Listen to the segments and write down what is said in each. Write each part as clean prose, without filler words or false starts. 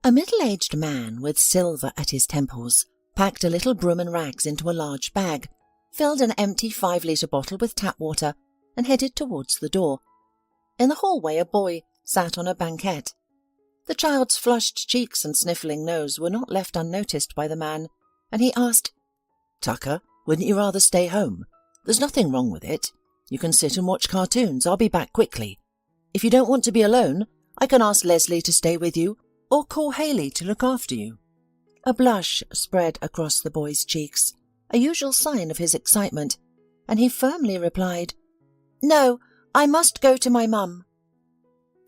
A middle-aged man with silver at his temples packed a little broom and rags into a large bag, filled an empty 5-litre bottle with tap water, and headed towards the door. In the hallway a boy sat on a banquette. The child's flushed cheeks and sniffling nose were not left unnoticed by the man, and he asked, "Tucker, wouldn't you rather stay home? There's nothing wrong with it. You can sit and watch cartoons. I'll be back quickly. If you don't want to be alone, I can ask Leslie to stay with you, or call Haley to look after you." A blush spread across the boy's cheeks, a usual sign of his excitement, and he firmly replied, "No, I must go to my mum."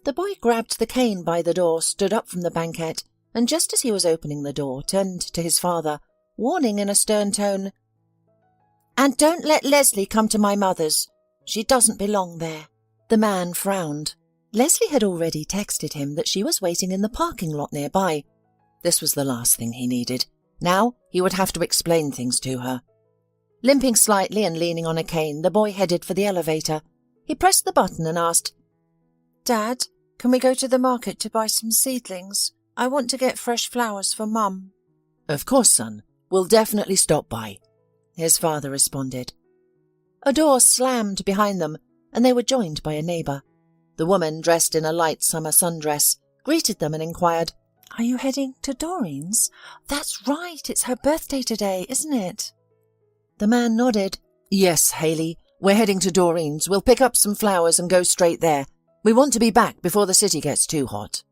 The boy grabbed the cane by the door, stood up from the banquette, and just as he was opening the door, turned to his father, warning in a stern tone, "And don't let Leslie come to my mother's. She doesn't belong there." The man frowned. Leslie had already texted him that she was waiting in the parking lot nearby. This was the last thing he needed. Now he would have to explain things to her. Limping slightly and leaning on a cane, the boy headed for the elevator. He pressed the button and asked, "Dad, can we go to the market to buy some seedlings? I want to get fresh flowers for Mum." "Of course, son. We'll definitely stop by," his father responded. A door slammed behind them, and they were joined by a neighbour. The woman, dressed in a light summer sundress, greeted them and inquired, "Are you heading to Doreen's? That's right, it's her birthday today, isn't it?" The man nodded. "Yes, Haley, we're heading to Doreen's. We'll pick up some flowers and go straight there. We want to be back before the city gets too hot."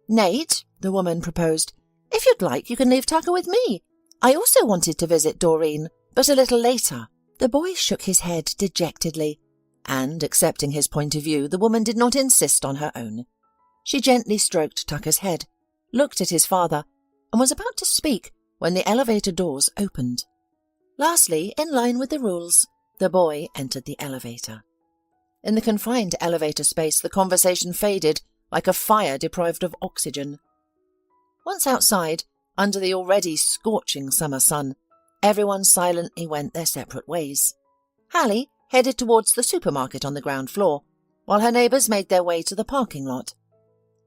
"Nate," the woman proposed, "if you'd like, you can leave Tucker with me. I also wanted to visit Doreen, but a little later." The boy shook his head dejectedly, and, accepting his point of view, the woman did not insist on her own. She gently stroked Tucker's head, looked at his father, and was about to speak when the elevator doors opened. Lastly, in line with the rules, the boy entered the elevator. In the confined elevator space, the conversation faded like a fire deprived of oxygen. Once outside, under the already scorching summer sun, everyone silently went their separate ways. Hallie headed towards the supermarket on the ground floor, while her neighbours made their way to the parking lot.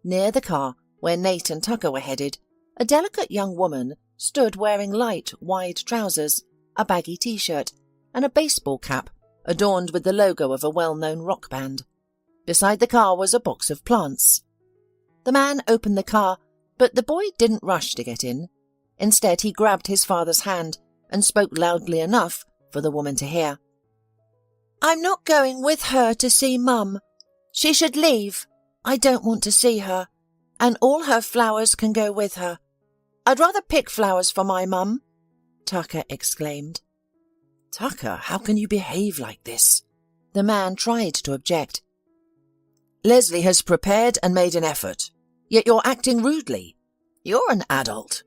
Near the car, where Nate and Tucker were headed, a delicate young woman stood wearing light, wide trousers, a baggy t-shirt, and a baseball cap adorned with the logo of a well-known rock band. Beside the car was a box of plants. The man opened the car, but the boy didn't rush to get in. Instead, he grabbed his father's hand and spoke loudly enough for the woman to hear. "I'm not going with her to see Mum. She should leave. I don't want to see her, and all her flowers can go with her. I'd rather pick flowers for my Mum," Tucker exclaimed. "Tucker, how can you behave like this?" The man tried to object. "Leslie has prepared and made an effort, yet you're acting rudely. You're an adult.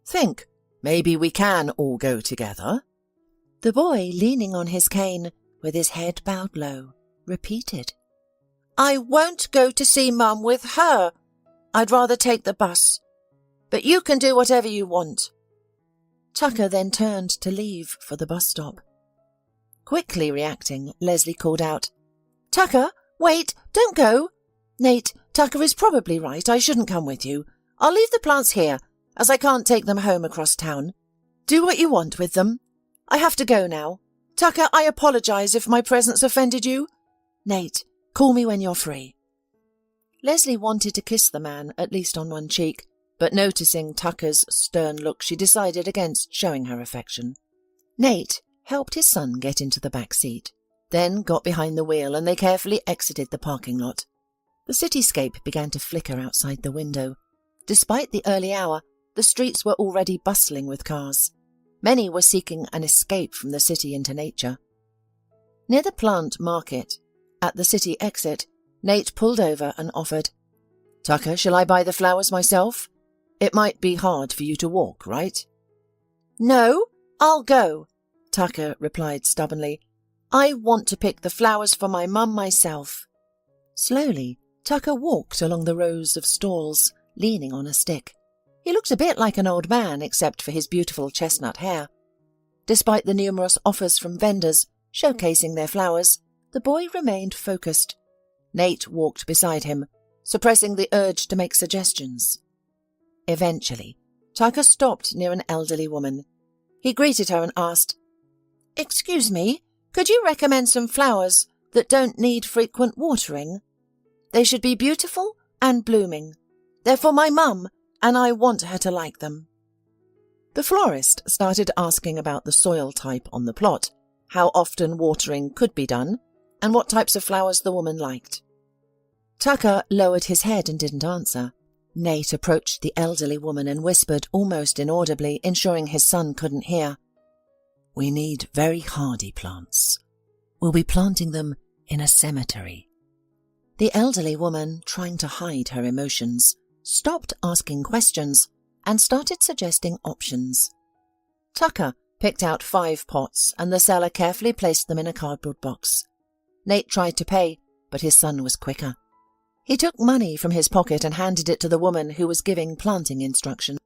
Think, maybe we can all go together." The boy, leaning on his cane, with his head bowed low, repeated, "I won't go to see Mum with her. I'd rather take the bus. But you can do whatever you want." Tucker then turned to leave for the bus stop. Quickly reacting, Leslie called out, "Tucker, wait, don't go. Nate, Tucker is probably right. I shouldn't come with you. I'll leave the plants here, as I can't take them home across town. Do what you want with them. I have to go now. Tucker, I apologize if my presence offended you. Nate, call me when you're free." Leslie wanted to kiss the man, at least on one cheek, but noticing Tucker's stern look, she decided against showing her affection. Nate helped his son get into the back seat, then got behind the wheel, and they carefully exited the parking lot. The cityscape began to flicker outside the window. Despite the early hour, the streets were already bustling with cars. Many were seeking an escape from the city into nature. Near the plant market, at the city exit, Nate pulled over and offered, "Tucker, shall I buy the flowers myself? It might be hard for you to walk, right?" "No, I'll go," Tucker replied stubbornly. "I want to pick the flowers for my Mum myself." Slowly, Tucker walked along the rows of stalls, leaning on a stick. He looked a bit like an old man, except for his beautiful chestnut hair. Despite the numerous offers from vendors showcasing their flowers, the boy remained focused. Nate walked beside him, suppressing the urge to make suggestions. Eventually, Tucker stopped near an elderly woman. He greeted her and asked, "Excuse me, could you recommend some flowers that don't need frequent watering? They should be beautiful and blooming. They're for my mum, and I want her to like them." The florist started asking about the soil type on the plot, how often watering could be done, and what types of flowers the woman liked. Tucker lowered his head and didn't answer. Nate approached the elderly woman and whispered almost inaudibly, ensuring his son couldn't hear, "We need very hardy plants. We'll be planting them in a cemetery." The elderly woman, trying to hide her emotions, stopped asking questions and started suggesting options. Tucker picked out 5 pots and the seller carefully placed them in a cardboard box. Nate tried to pay, but his son was quicker. He took money from his pocket and handed it to the woman who was giving planting instructions.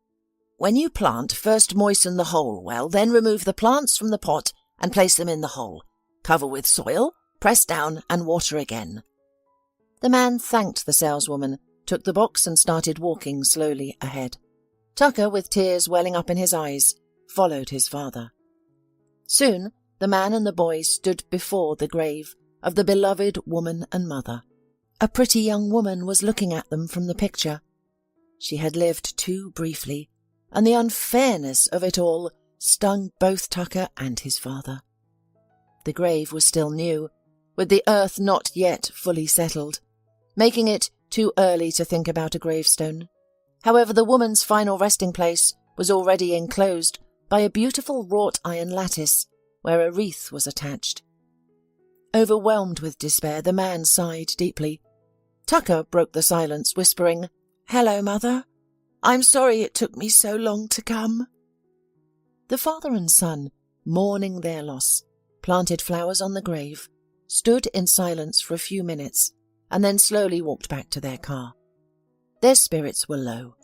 "When you plant, first moisten the hole well, then remove the plants from the pot and place them in the hole. Cover with soil, press down and water again." The man thanked the saleswoman, took the box and started walking slowly ahead. Tucker, with tears welling up in his eyes, followed his father. Soon the man and the boy stood before the grave of the beloved woman and mother. A pretty young woman was looking at them from the picture. She had lived too briefly, and the unfairness of it all stung both Tucker and his father. The grave was still new, with the earth not yet fully settled, making it too early to think about a gravestone. However, the woman's final resting place was already enclosed by a beautiful wrought iron lattice where a wreath was attached. Overwhelmed with despair, the man sighed deeply. Tucker broke the silence, whispering, "Hello, Mother. I'm sorry it took me so long to come." The father and son, mourning their loss, planted flowers on the grave, stood in silence for a few minutes, and then slowly walked back to their car. Their spirits were low.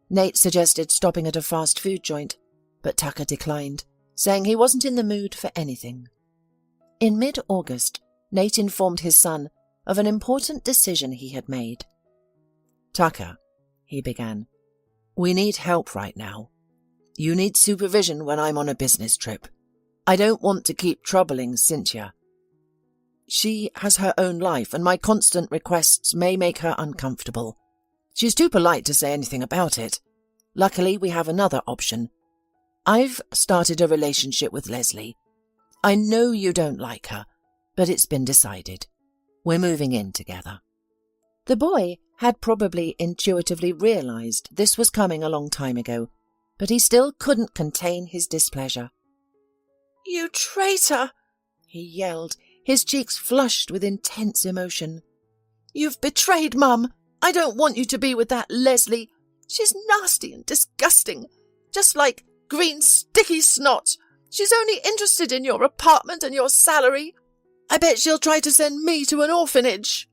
Nate suggested stopping at a fast food joint, but Tucker declined, saying he wasn't in the mood for anything. In mid-August, Nate informed his son of an important decision he had made. "Tucker," he began, "we need help right now. You need supervision when I'm on a business trip. I don't want to keep troubling Cynthia. She has her own life, and my constant requests may make her uncomfortable. She's too polite to say anything about it. Luckily, we have another option. I've started a relationship with Leslie. I know you don't like her, but it's been decided. We're moving in together." The boy had probably intuitively realized this was coming a long time ago, but he still couldn't contain his displeasure. "You traitor!" he yelled, his cheeks flushed with intense emotion. "You've betrayed Mum. I don't want you to be with that Leslie. She's nasty and disgusting, just like green sticky snot. She's only interested in your apartment and your salary. I bet she'll try to send me to an orphanage."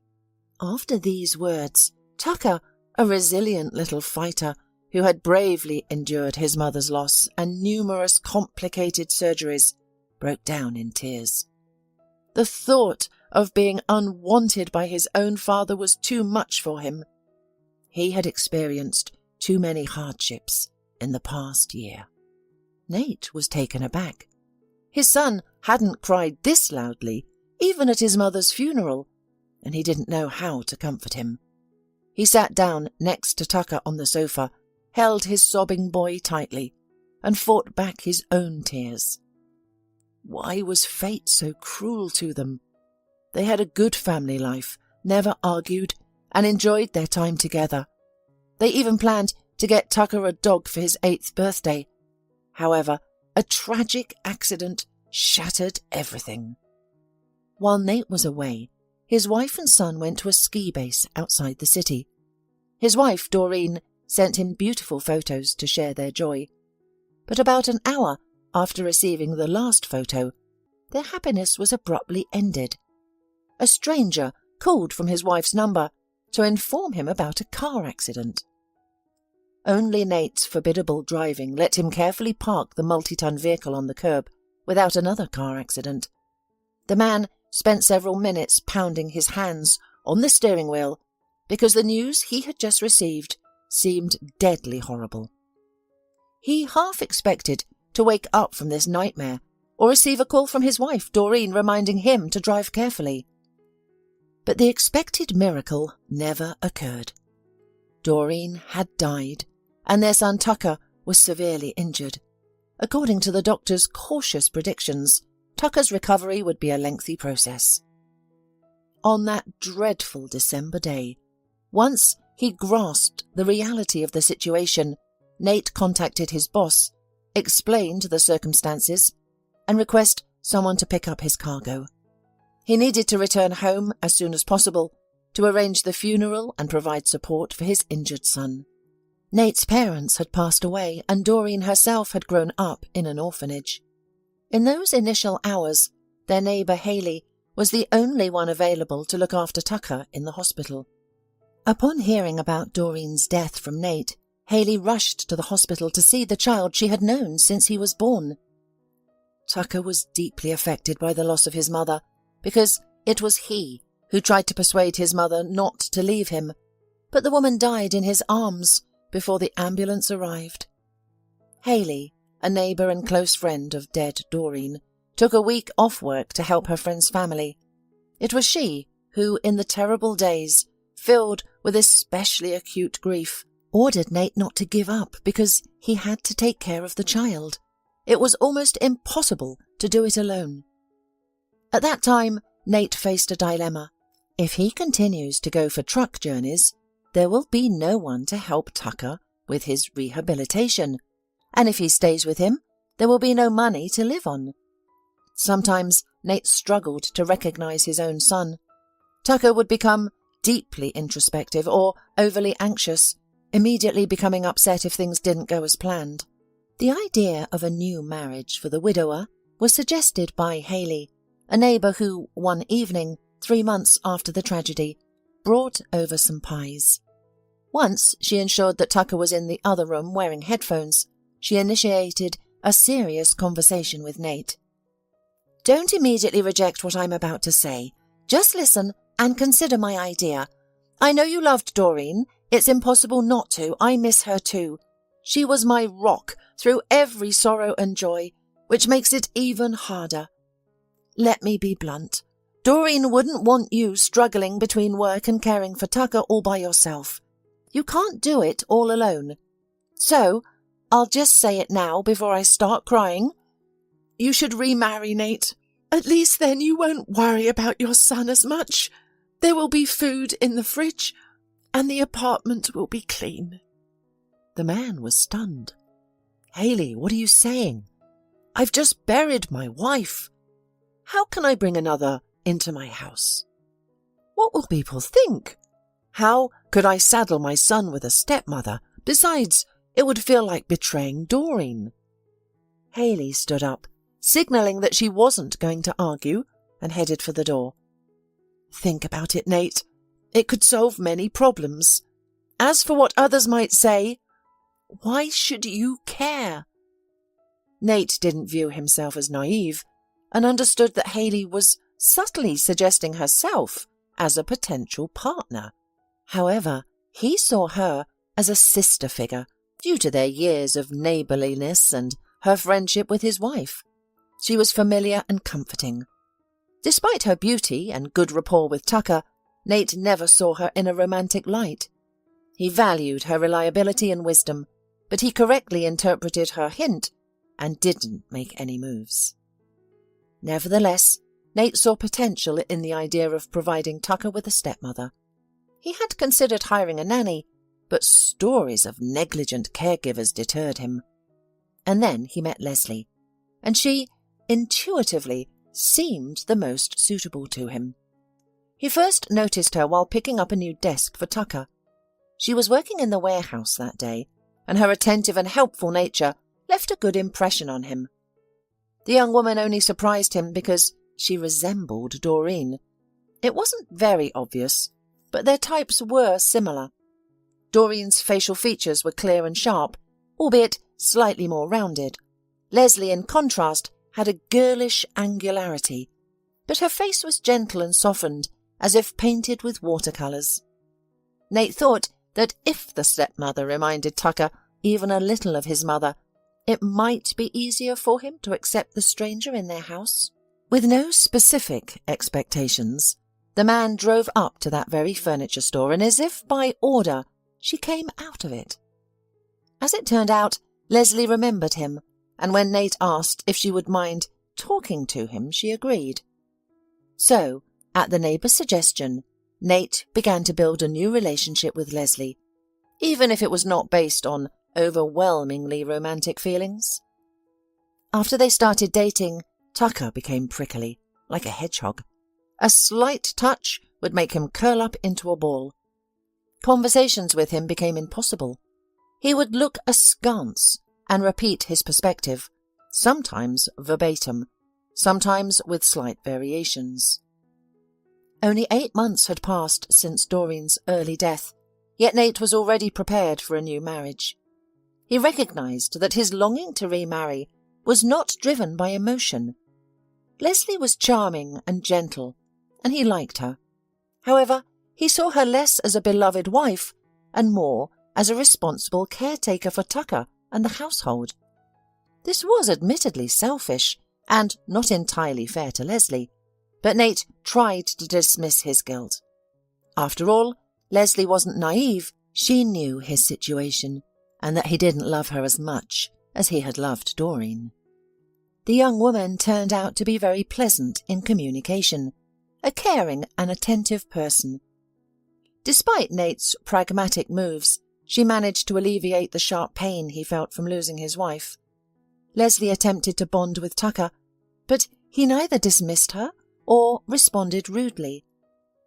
After these words, Tucker, a resilient little fighter who had bravely endured his mother's loss and numerous complicated surgeries, broke down in tears. The thought of being unwanted by his own father was too much for him. He had experienced too many hardships in the past year. Nate was taken aback. His son hadn't cried this loudly, even at his mother's funeral, and he didn't know how to comfort him. He sat down next to Tucker on the sofa, held his sobbing boy tightly, and fought back his own tears. Why was fate so cruel to them? They had a good family life, never argued, and enjoyed their time together. They even planned to get Tucker a dog for his 8th birthday. However, a tragic accident shattered everything. While Nate was away, his wife and son went to a ski base outside the city. His wife, Doreen, sent him beautiful photos to share their joy. But about an hour after receiving the last photo, their happiness was abruptly ended. A stranger called from his wife's number to inform him about a car accident. Only Nate's formidable driving let him carefully park the multi-ton vehicle on the curb without another car accident. The man spent several minutes pounding his hands on the steering wheel because the news he had just received seemed deadly horrible. He half expected to wake up from this nightmare or receive a call from his wife, Doreen, reminding him to drive carefully. But the expected miracle never occurred. Doreen had died, and their son Tucker was severely injured. According to the doctor's cautious predictions, Tucker's recovery would be a lengthy process. On that dreadful December day, once he grasped the reality of the situation, Nate contacted his boss, explained the circumstances, and requested someone to pick up his cargo. He needed to return home as soon as possible to arrange the funeral and provide support for his injured son. Nate's parents had passed away, and Doreen herself had grown up in an orphanage. In those initial hours, their neighbour Haley was the only one available to look after Tucker in the hospital. Upon hearing about Doreen's death from Nate, Haley rushed to the hospital to see the child she had known since he was born. Tucker was deeply affected by the loss of his mother, because it was he who tried to persuade his mother not to leave him, but the woman died in his arms before the ambulance arrived. Haley, a neighbour and close friend of dead Doreen, took a week off work to help her friend's family. It was she who, in the terrible days, filled with especially acute grief, ordered Nate not to give up because he had to take care of the child. It was almost impossible to do it alone. At that time, Nate faced a dilemma. If he continues to go for truck journeys, there will be no one to help Tucker with his rehabilitation, and if he stays with him, there will be no money to live on. Sometimes Nate struggled to recognize his own son. Tucker would become deeply introspective or overly anxious, immediately becoming upset if things didn't go as planned. The idea of a new marriage for the widower was suggested by Haley, a neighbour who, one evening, 3 months after the tragedy, brought over some pies. Once she ensured that Tucker was in the other room wearing headphones, she initiated a serious conversation with Nate. "Don't immediately reject what I'm about to say. Just listen and consider my idea. I know you loved Doreen. It's impossible not to. I miss her too. She was my rock through every sorrow and joy, which makes it even harder. Let me be blunt. Doreen wouldn't want you struggling between work and caring for Tucker all by yourself. You can't do it all alone. So, I'll just say it now before I start crying. You should remarry, Nate. At least then you won't worry about your son as much. There will be food in the fridge, and the apartment will be clean." The man was stunned. "Haley, what are you saying? I've just buried my wife. How can I bring another into my house? What will people think? How could I saddle my son with a stepmother? Besides, it would feel like betraying Doreen." Haley stood up, signalling that she wasn't going to argue, and headed for the door. "Think about it, Nate. It could solve many problems. As for what others might say, why should you care?" Nate didn't view himself as naive, and understood that Haley was subtly suggesting herself as a potential partner. However, he saw her as a sister figure due to their years of neighbourliness and her friendship with his wife. She was familiar and comforting. Despite her beauty and good rapport with Tucker, Nate never saw her in a romantic light. He valued her reliability and wisdom, but he correctly interpreted her hint and didn't make any moves. Nevertheless, Nate saw potential in the idea of providing Tucker with a stepmother. He had considered hiring a nanny, but stories of negligent caregivers deterred him. And then he met Leslie, and she, intuitively, seemed the most suitable to him. He first noticed her while picking up a new desk for Tucker. She was working in the warehouse that day, and her attentive and helpful nature left a good impression on him. The young woman only surprised him because she resembled Doreen. It wasn't very obvious, but their types were similar. Doreen's facial features were clear and sharp, albeit slightly more rounded. Leslie, in contrast, had a girlish angularity, but her face was gentle and softened, as if painted with watercolours. Nate thought that if the stepmother reminded Tucker even a little of his mother, it might be easier for him to accept the stranger in their house. With no specific expectations, the man drove up to that very furniture store, and as if by order, she came out of it. As it turned out, Leslie remembered him, and when Nate asked if she would mind talking to him, she agreed. So, at the neighbour's suggestion, Nate began to build a new relationship with Leslie, even if it was not based on overwhelmingly romantic feelings. After they started dating, Tucker became prickly, like a hedgehog. A slight touch would make him curl up into a ball. Conversations with him became impossible. He would look askance and repeat his perspective, sometimes verbatim, sometimes with slight variations. Only 8 months had passed since Doreen's early death, yet Nate was already prepared for a new marriage. He recognized that his longing to remarry was not driven by emotion. Leslie was charming and gentle, and he liked her. However, he saw her less as a beloved wife and more as a responsible caretaker for Tucker and the household. This was admittedly selfish and not entirely fair to Leslie, but Nate tried to dismiss his guilt. After all, Leslie wasn't naive. She knew his situation and that he didn't love her as much as he had loved Doreen. The young woman turned out to be very pleasant in communication, a caring and attentive person. Despite Nate's pragmatic moves, she managed to alleviate the sharp pain he felt from losing his wife. Leslie attempted to bond with Tucker, but he neither dismissed her or responded rudely.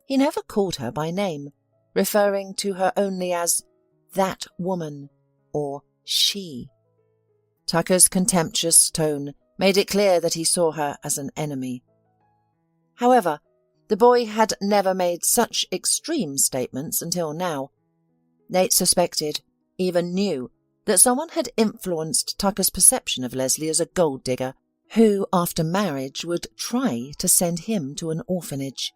He never called her by name, referring to her only as that woman or she. Tucker's contemptuous tone made it clear that he saw her as an enemy. However, the boy had never made such extreme statements until now. Nate suspected, even knew, that someone had influenced Tucker's perception of Leslie as a gold digger who, after marriage, would try to send him to an orphanage.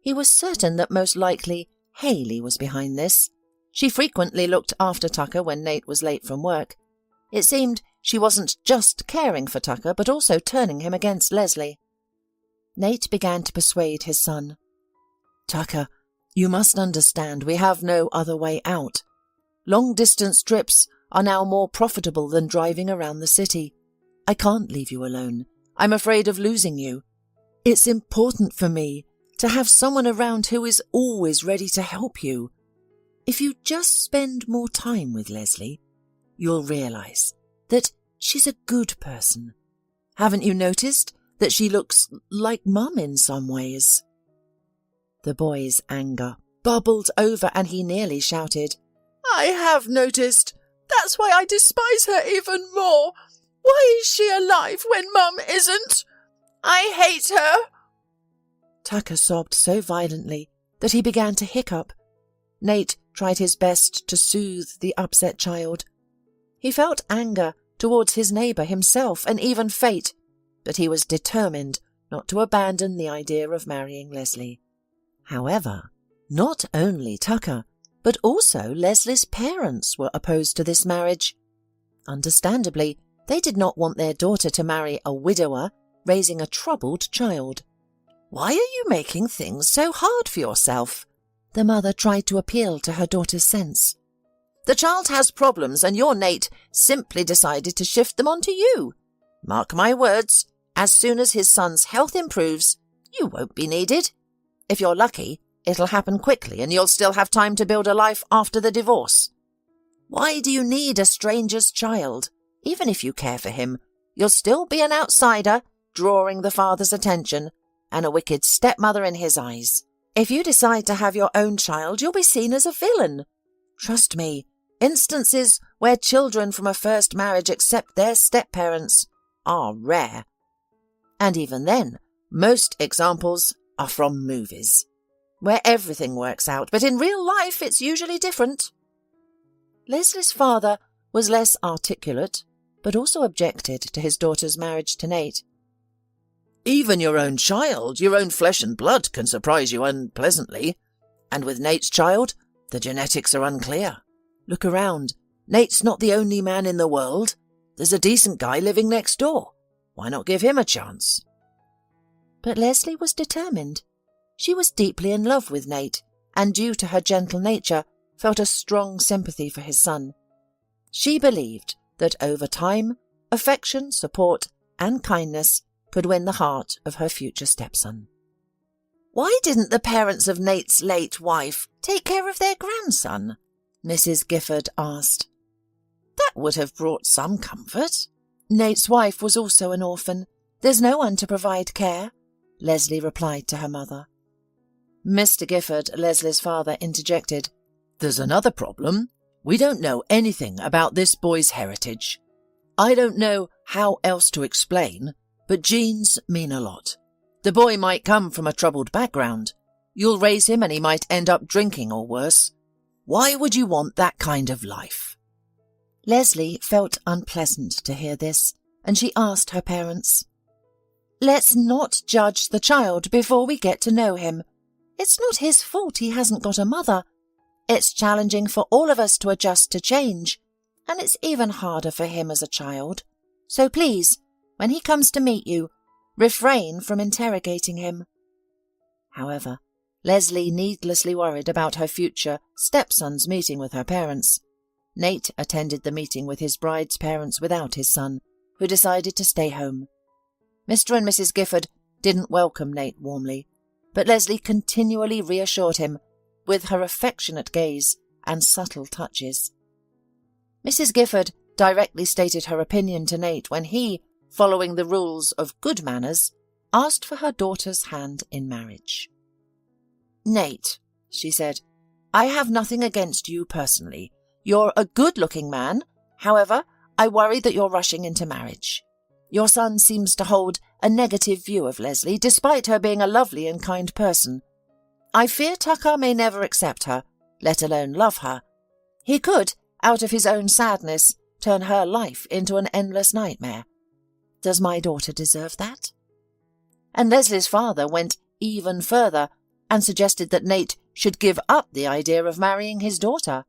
He was certain that most likely Hayley was behind this. She frequently looked after Tucker when Nate was late from work. It seemed she wasn't just caring for Tucker, but also turning him against Leslie. Nate began to persuade his son. "Tucker, you must understand we have no other way out. Long-distance trips are now more profitable than driving around the city. I can't leave you alone. I'm afraid of losing you. It's important for me to have someone around who is always ready to help you. If you just spend more time with Leslie, you'll realize that she's a good person. Haven't you noticed that she looks like Mum in some ways?" The boy's anger bubbled over and he nearly shouted, "I have noticed. That's why I despise her even more. Why is she alive when Mum isn't? I hate her." Tucker sobbed so violently that he began to hiccup. Nate tried his best to soothe the upset child. He felt anger towards his neighbour himself and even fate, but he was determined not to abandon the idea of marrying Leslie. However, not only Tucker, but also Leslie's parents were opposed to this marriage. Understandably, they did not want their daughter to marry a widower raising a troubled child. "Why are you making things so hard for yourself?" the mother tried to appeal to her daughter's sense. "The child has problems and your Nate simply decided to shift them onto you. Mark my words, as soon as his son's health improves, you won't be needed. If you're lucky, it'll happen quickly and you'll still have time to build a life after the divorce. Why do you need a stranger's child? Even if you care for him, you'll still be an outsider, drawing the father's attention, and a wicked stepmother in his eyes. If you decide to have your own child, you'll be seen as a villain. Trust me, instances where children from a first marriage accept their step-parents are rare. And even then, most examples are from movies, where everything works out, but in real life it's usually different." Leslie's father was less articulate, but also objected to his daughter's marriage to Nate. "Even your own child, your own flesh and blood, can surprise you unpleasantly. And with Nate's child, The genetics are unclear. Look around. Nate's not the only man in the world. There's a decent guy living next door. Why not give him a chance? But Leslie was determined. She was deeply in love with Nate, and due to her gentle nature, felt a strong sympathy for his son. She believed that over time, affection, support, and kindness could win the heart of her future stepson. Why didn't the parents of Nate's late wife take care of their grandson? Mrs. Gifford asked. That would have brought some comfort. Nate's wife was also an orphan. There's no one to provide care, Leslie replied to her mother. Mr. Gifford, Leslie's father, interjected. There's another problem. We don't know anything about this boy's heritage. I don't know how else to explain, but genes mean a lot. The boy might come from a troubled background. You'll raise him and he might end up drinking or worse. Why would you want that kind of life? Leslie felt unpleasant to hear this, and she asked her parents, Let's not judge the child before we get to know him. It's not his fault he hasn't got a mother. It's challenging for all of us to adjust to change, and it's even harder for him as a child. So please, when he comes to meet you, refrain from interrogating him. However, Leslie needlessly worried about her future stepson's meeting with her parents. Nate attended the meeting with his bride's parents without his son, who decided to stay home. Mr. and Mrs. Gifford didn't welcome Nate warmly, but Leslie continually reassured him with her affectionate gaze and subtle touches. Mrs. Gifford directly stated her opinion to Nate when he, following the rules of good manners, asked for her daughter's hand in marriage. Nate, she said, I have nothing against you personally. You're a good-looking man. However, I worry that you're rushing into marriage. Your son seems to hold a negative view of Leslie, despite her being a lovely and kind person. I fear Tucker may never accept her, let alone love her. He could, out of his own sadness, turn her life into an endless nightmare. Does my daughter deserve that? And Leslie's father went even further and suggested that Nate should give up the idea of marrying his daughter.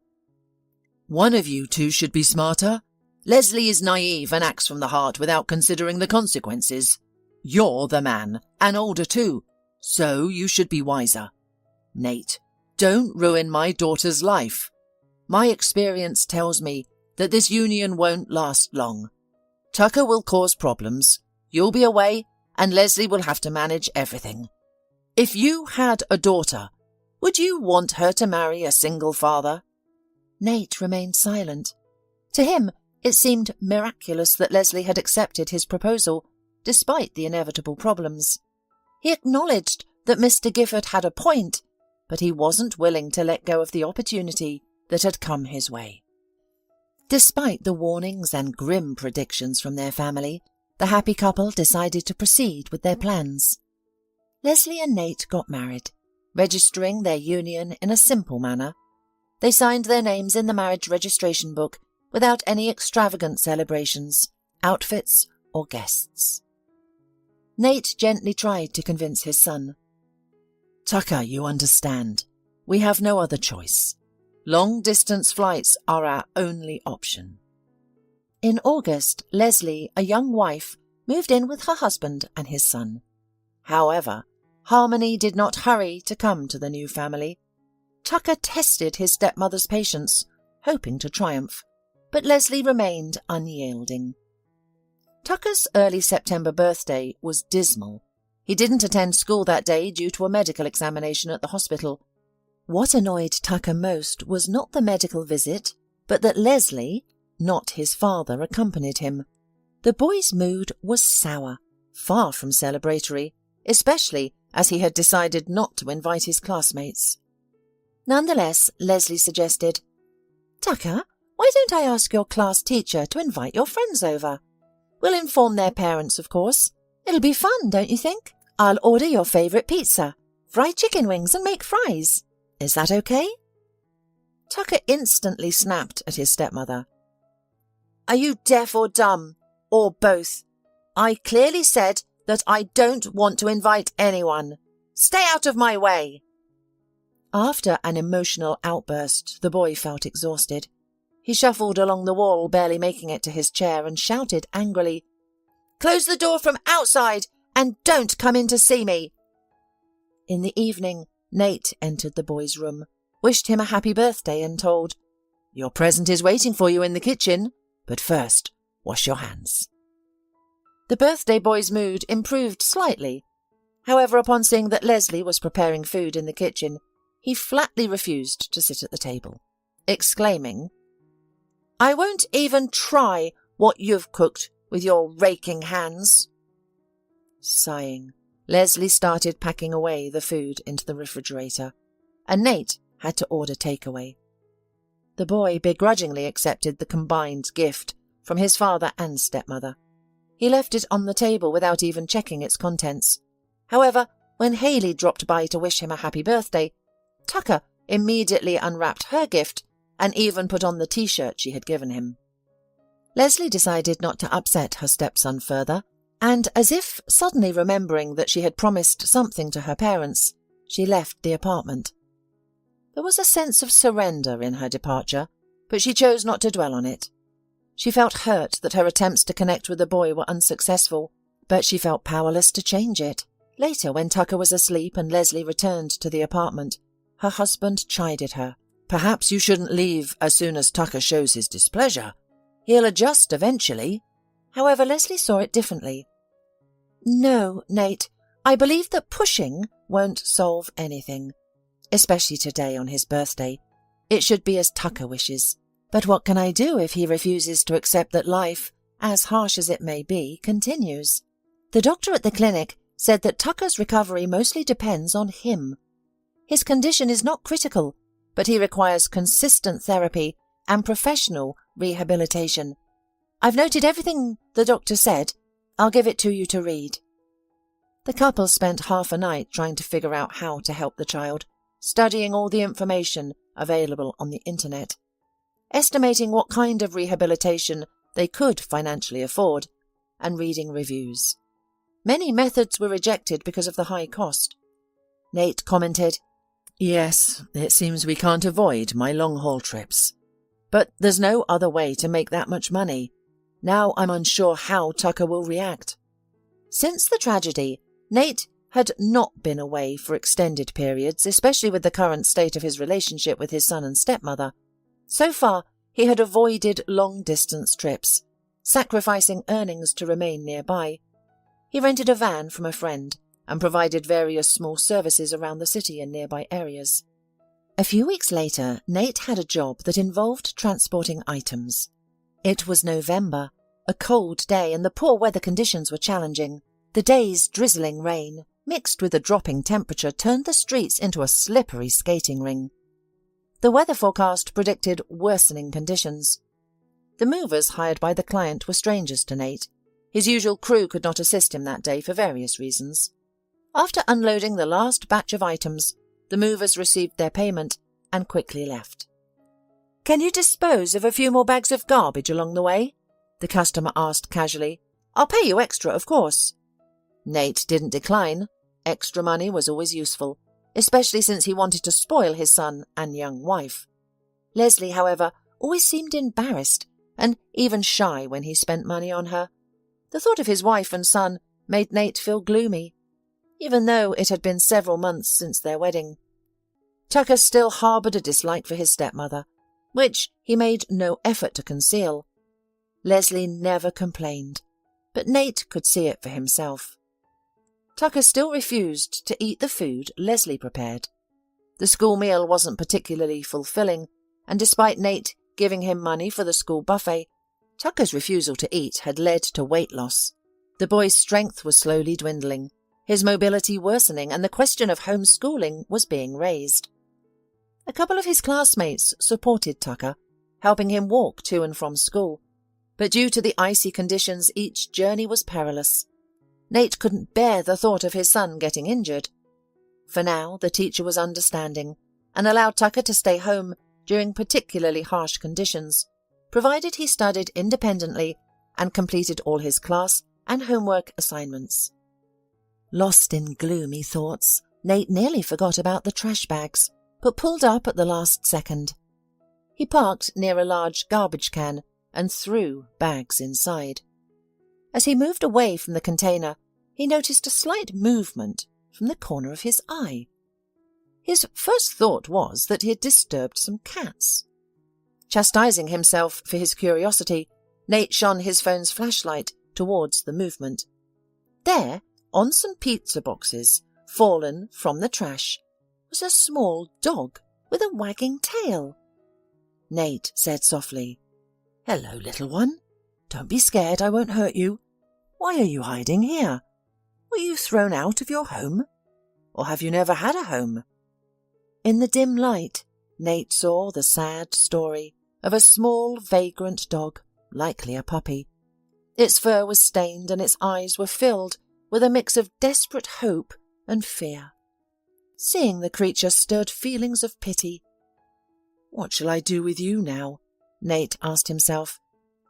One of you two should be smarter. Leslie is naive and acts from the heart without considering the consequences. You're the man, and older too, so you should be wiser. Nate, don't ruin my daughter's life. My experience tells me that this union won't last long. Tucker will cause problems, you'll be away, and Leslie will have to manage everything. If you had a daughter, would you want her to marry a single father? Nate remained silent. To him, it seemed miraculous that Leslie had accepted his proposal, despite the inevitable problems. He acknowledged that Mr. Gifford had a point, but he wasn't willing to let go of the opportunity that had come his way. Despite the warnings and grim predictions from their family, the happy couple decided to proceed with their plans. Leslie and Nate got married, registering their union in a simple manner. They signed their names in the marriage registration book without any extravagant celebrations, outfits, or guests. Nate gently tried to convince his son. Tucker, you understand. We have no other choice. Long-distance flights are our only option. In August, Leslie, a young wife, moved in with her husband and his son. However, Harmony did not hurry to come to the new family. Tucker tested his stepmother's patience, hoping to triumph, but Leslie remained unyielding. Tucker's early September birthday was dismal. He didn't attend school that day due to a medical examination at the hospital. What annoyed Tucker most was not the medical visit, but that Leslie, not his father, accompanied him. The boy's mood was sour, far from celebratory, especially as he had decided not to invite his classmates. Nonetheless, Leslie suggested, Tucker, why don't I ask your class teacher to invite your friends over? We'll inform their parents, of course. It'll be fun, don't you think? I'll order your favourite pizza, fried chicken wings and make fries. Is that okay? Tucker instantly snapped at his stepmother. Are you deaf or dumb? Or both? I clearly said that I don't want to invite anyone. Stay out of my way. After an emotional outburst, the boy felt exhausted. He shuffled along the wall, barely making it to his chair, and shouted angrily, "Close the door from outside and don't come in to see me!" In the evening, Nate entered the boy's room, wished him a happy birthday and told, "Your present is waiting for you in the kitchen, but first, wash your hands." The birthday boy's mood improved slightly. However, upon seeing that Leslie was preparing food in the kitchen, he flatly refused to sit at the table, exclaiming, "I won't even try what you've cooked with your raking hands." Sighing, Leslie started packing away the food into the refrigerator, and Nate had to order takeaway. The boy begrudgingly accepted the combined gift from his father and stepmother. He left it on the table without even checking its contents. However, when Haley dropped by to wish him a happy birthday, Tucker immediately unwrapped her gift and even put on the t-shirt she had given him. Leslie decided not to upset her stepson further, and as if suddenly remembering that she had promised something to her parents, she left the apartment. There was a sense of surrender in her departure, but she chose not to dwell on it. She felt hurt that her attempts to connect with the boy were unsuccessful, but she felt powerless to change it. Later, when Tucker was asleep and Leslie returned to the apartment, her husband chided her. "Perhaps you shouldn't leave as soon as Tucker shows his displeasure. He'll adjust eventually." However, Leslie saw it differently. "No, Nate, I believe that pushing won't solve anything, especially today on his birthday. It should be as Tucker wishes. But what can I do if he refuses to accept that life, as harsh as it may be, continues? The doctor at the clinic said that Tucker's recovery mostly depends on him. His condition is not critical, but he requires consistent therapy and professional rehabilitation. I've noted everything the doctor said. I'll give it to you to read." The couple spent half a night trying to figure out how to help the child, studying all the information available on the internet, estimating what kind of rehabilitation they could financially afford, and reading reviews. Many methods were rejected because of the high cost. Nate commented, "Yes, it seems we can't avoid my long-haul trips. But there's no other way to make that much money. Now I'm unsure how Tucker will react." Since the tragedy, Nate had not been away for extended periods, especially with the current state of his relationship with his son and stepmother. So far, he had avoided long-distance trips, sacrificing earnings to remain nearby. He rented a van from a friend and provided various small services around the city and nearby areas. A few weeks later, Nate had a job that involved transporting items. It was November, a cold day, and the poor weather conditions were challenging. The day's drizzling rain, mixed with a dropping temperature, turned the streets into a slippery skating ring. The weather forecast predicted worsening conditions. The movers hired by the client were strangers to Nate. His usual crew could not assist him that day for various reasons. After unloading the last batch of items, the movers received their payment and quickly left. "Can you dispose of a few more bags of garbage along the way?" the customer asked casually. "I'll pay you extra, of course." Nate didn't decline. Extra money was always useful, especially since he wanted to spoil his son and young wife. Leslie, however, always seemed embarrassed and even shy when he spent money on her. The thought of his wife and son made Nate feel gloomy, even though it had been several months since their wedding. Tucker still harboured a dislike for his stepmother, which he made no effort to conceal. Leslie never complained, but Nate could see it for himself. Tucker still refused to eat the food Leslie prepared. The school meal wasn't particularly fulfilling, and despite Nate giving him money for the school buffet, Tucker's refusal to eat had led to weight loss. The boy's strength was slowly dwindling, his mobility worsening, and the question of homeschooling was being raised. A couple of his classmates supported Tucker, helping him walk to and from school, but due to the icy conditions, each journey was perilous. Nate couldn't bear the thought of his son getting injured. For now, the teacher was understanding and allowed Tucker to stay home during particularly harsh conditions, provided he studied independently and completed all his class and homework assignments. Lost in gloomy thoughts, Nate nearly forgot about the trash bags, but pulled up at the last second. He parked near a large garbage can and threw bags inside. As he moved away from the container, he noticed a slight movement from the corner of his eye. His first thought was that he had disturbed some cats. Chastising himself for his curiosity, Nate shone his phone's flashlight towards the movement. There, on some pizza boxes, fallen from the trash, was a small dog with a wagging tail. Nate said softly, "Hello, little one. Don't be scared, I won't hurt you. Why are you hiding here? Were you thrown out of your home? Or have you never had a home?" In the dim light, Nate saw the sad story of a small, vagrant dog, likely a puppy. Its fur was stained and its eyes were filled with a mix of desperate hope and fear. Seeing the creature stirred feelings of pity. "What shall I do with you now?" Nate asked himself.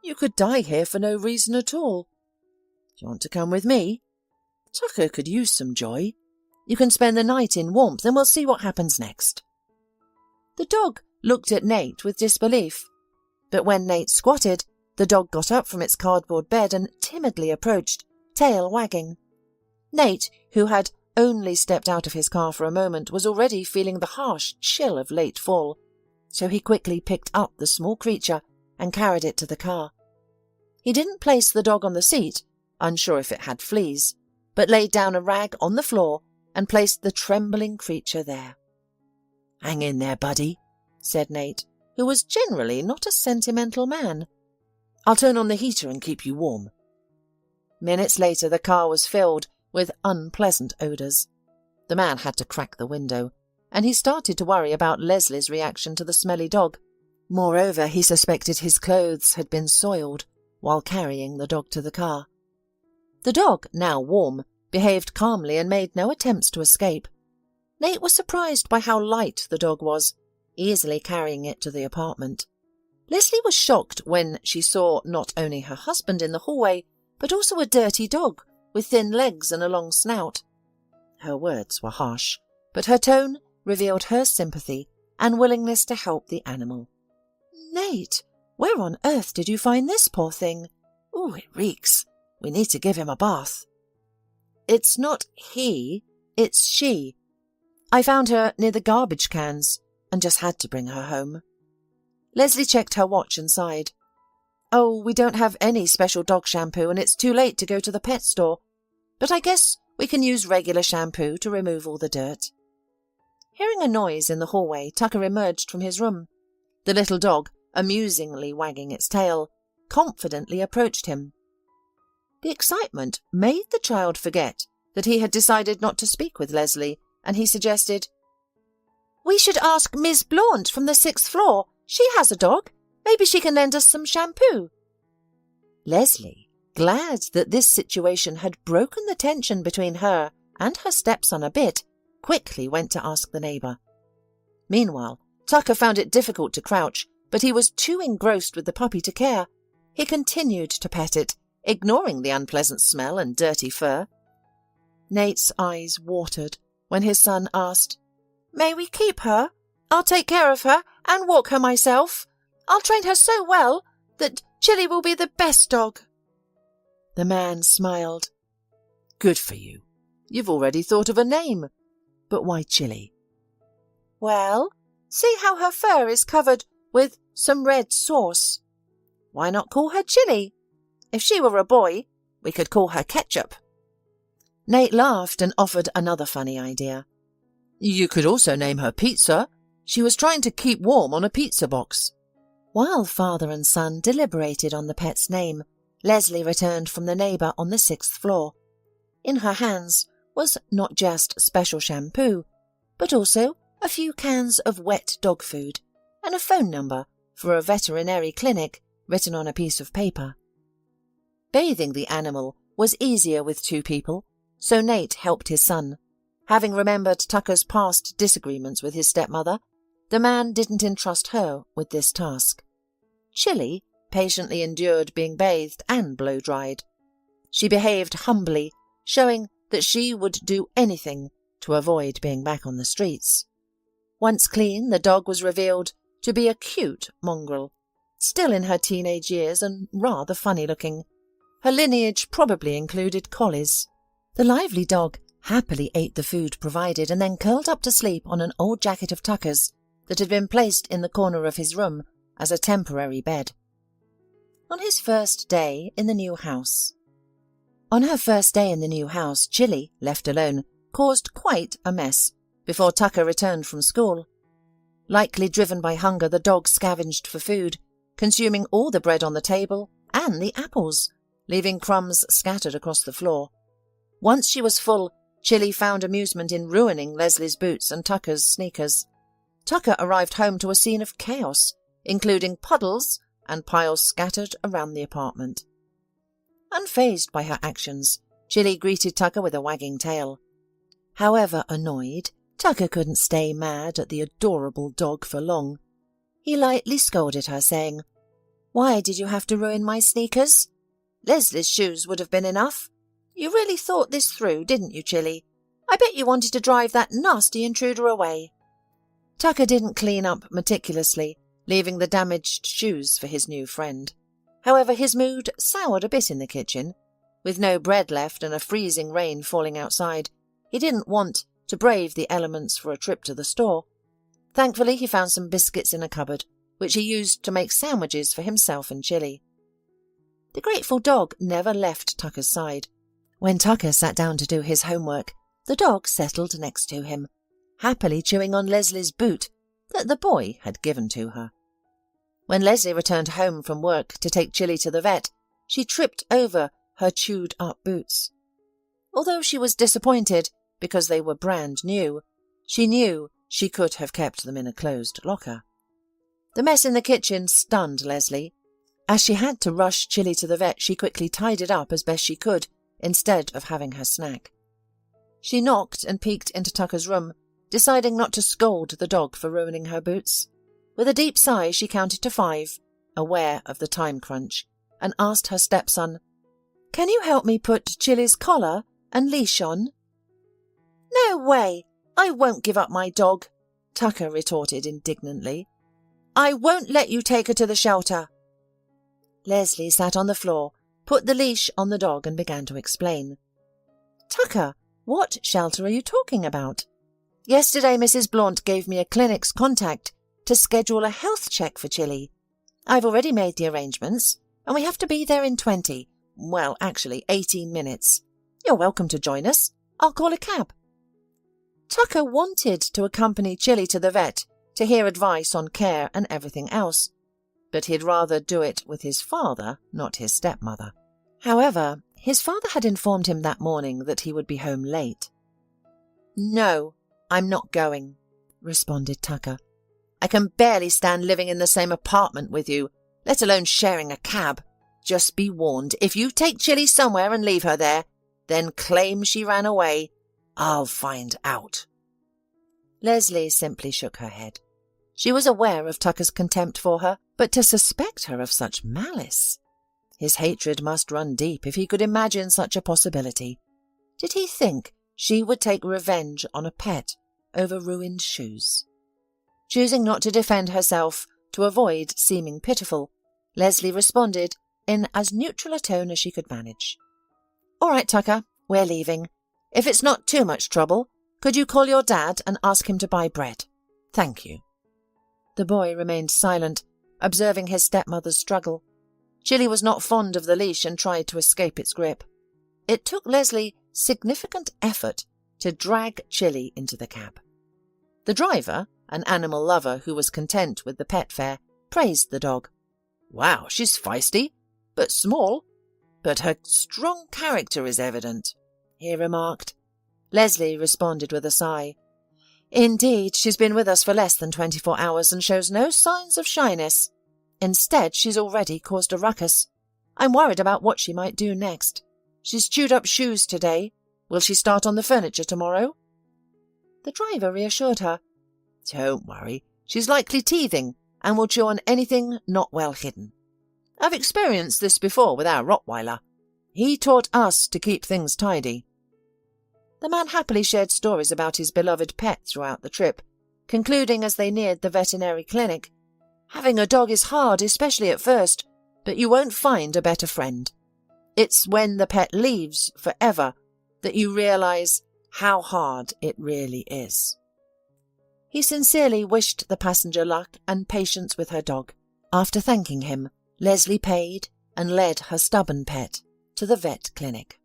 "You could die here for no reason at all. Do you want to come with me? Tucker could use some joy. You can spend the night in warmth and we'll see what happens next." The dog looked at Nate with disbelief, but when Nate squatted, the dog got up from its cardboard bed and timidly approached, tail wagging. Nate, who had only stepped out of his car for a moment, was already feeling the harsh chill of late fall, so he quickly picked up the small creature and carried it to the car. He didn't place the dog on the seat, unsure if it had fleas, but laid down a rag on the floor and placed the trembling creature there. "Hang in there, buddy," said Nate, who was generally not a sentimental man. "I'll turn on the heater and keep you warm." Minutes later, the car was filled with unpleasant odours. The man had to crack the window, and he started to worry about Leslie's reaction to the smelly dog. Moreover, he suspected his clothes had been soiled while carrying the dog to the car. The dog, now warm, behaved calmly and made no attempts to escape. Nate was surprised by how light the dog was, easily carrying it to the apartment. Leslie was shocked when she saw not only her husband in the hallway, but also a dirty dog with thin legs and a long snout. Her words were harsh, but her tone revealed her sympathy and willingness to help the animal. "Nate, where on earth did you find this poor thing? Ooh, it reeks. We need to give him a bath." "It's not he, it's she. I found her near the garbage cans and just had to bring her home." Leslie checked her watch and sighed. "Oh, we don't have any special dog shampoo and it's too late to go to the pet store, but I guess we can use regular shampoo to remove all the dirt." Hearing a noise in the hallway, Tucker emerged from his room. The little dog, amusingly wagging its tail, confidently approached him. The excitement made the child forget that he had decided not to speak with Leslie, and he suggested, "We should ask Miss Blount from the 6th floor. She has a dog. Maybe she can lend us some shampoo." Leslie, glad that this situation had broken the tension between her and her stepson a bit, quickly went to ask the neighbour. Meanwhile, Tucker found it difficult to crouch, but he was too engrossed with the puppy to care. He continued to pet it, ignoring the unpleasant smell and dirty fur. Nate's eyes watered when his son asked, "May we keep her? I'll take care of her and walk her myself. I'll train her so well that Chili will be the best dog." The man smiled. "Good for you. You've already thought of a name. But why Chili?" "Well, see how her fur is covered with some red sauce. Why not call her Chili? If she were a boy, we could call her Ketchup." Nate laughed and offered another funny idea. "You could also name her Pizza. She was trying to keep warm on a pizza box." While father and son deliberated on the pet's name, Leslie returned from the neighbour on the 6th floor. In her hands was not just special shampoo, but also a few cans of wet dog food and a phone number for a veterinary clinic written on a piece of paper. Bathing the animal was easier with two people, so Nate helped his son. Having remembered Tucker's past disagreements with his stepmother, the man didn't entrust her with this task. Chili patiently endured being bathed and blow-dried. She behaved humbly, showing that she would do anything to avoid being back on the streets. Once clean, the dog was revealed to be a cute mongrel, still in her teenage years and rather funny-looking. Her lineage probably included collies. The lively dog happily ate the food provided and then curled up to sleep on an old jacket of Tucker's that had been placed in the corner of his room as a temporary bed. On his first day in the new house. On her first day in the new house, Chili, left alone, caused quite a mess before Tucker returned from school. Likely driven by hunger, the dog scavenged for food, consuming all the bread on the table and the apples, leaving crumbs scattered across the floor. Once she was full, Chili found amusement in ruining Leslie's boots and Tucker's sneakers. Tucker arrived home to a scene of chaos, including puddles and piles scattered around the apartment. Unfazed by her actions, Chili greeted Tucker with a wagging tail. However annoyed, Tucker couldn't stay mad at the adorable dog for long. He lightly scolded her, saying, "Why did you have to ruin my sneakers? Leslie's shoes would have been enough. You really thought this through, didn't you, Chili? I bet you wanted to drive that nasty intruder away." Tucker didn't clean up meticulously, leaving the damaged shoes for his new friend. However, his mood soured a bit in the kitchen. With no bread left and a freezing rain falling outside, he didn't want to brave the elements for a trip to the store. Thankfully, he found some biscuits in a cupboard, which he used to make sandwiches for himself and Chili. The grateful dog never left Tucker's side. When Tucker sat down to do his homework, the dog settled next to him, happily chewing on Leslie's boot that the boy had given to her. When Leslie returned home from work to take Chili to the vet, she tripped over her chewed-up boots. Although she was disappointed because they were brand new, she knew she could have kept them in a closed locker. The mess in the kitchen stunned Leslie. As she had to rush Chili to the vet, she quickly tied it up as best she could, instead of having her snack. She knocked and peeked into Tucker's room, deciding not to scold the dog for ruining her boots. With a deep sigh, she counted to 5, aware of the time crunch, and asked her stepson, "Can you help me put Chili's collar and leash on?" "No way! I won't give up my dog," Tucker retorted indignantly. "I won't let you take her to the shelter." Leslie sat on the floor, put the leash on the dog and began to explain. "Tucker, what shelter are you talking about? Yesterday Mrs. Blount gave me a clinic's contact to schedule a health check for Chili. I've already made the arrangements, and we have to be there in 18 minutes. You're welcome to join us. I'll call a cab." Tucker wanted to accompany Chili to the vet to hear advice on care and everything else, but he'd rather do it with his father, not his stepmother. However, his father had informed him that morning that he would be home late. "No, I'm not going," responded Tucker. "I can barely stand living in the same apartment with you, let alone sharing a cab. Just be warned, if you take Chili somewhere and leave her there, then claim she ran away, I'll find out." Leslie simply shook her head. She was aware of Tucker's contempt for her, but to suspect her of such malice. His hatred must run deep if he could imagine such a possibility. Did he think she would take revenge on a pet over ruined shoes? Choosing not to defend herself to avoid seeming pitiful, Leslie responded in as neutral a tone as she could manage. "All right, Tucker, we're leaving. If it's not too much trouble, could you call your dad and ask him to buy bread? Thank you." The boy remained silent, observing his stepmother's struggle. Chili was not fond of the leash and tried to escape its grip. It took Leslie significant effort to drag Chili into the cab. The driver, an animal lover who was content with the pet fare, praised the dog. "Wow, she's feisty, but small. But her strong character is evident," he remarked. Leslie responded with a sigh. "Indeed, she's been with us for less than 24 hours and shows no signs of shyness. Instead, she's already caused a ruckus. I'm worried about what she might do next. She's chewed up shoes today. Will she start on the furniture tomorrow?" The driver reassured her. "Don't worry, she's likely teething and will chew on anything not well hidden. I've experienced this before with our Rottweiler. He taught us to keep things tidy." The man happily shared stories about his beloved pet throughout the trip, concluding as they neared the veterinary clinic, "Having a dog is hard, especially at first, but you won't find a better friend. It's when the pet leaves forever that you realise how hard it really is." He sincerely wished the passenger luck and patience with her dog. After thanking him, Leslie paid and led her stubborn pet to the vet clinic.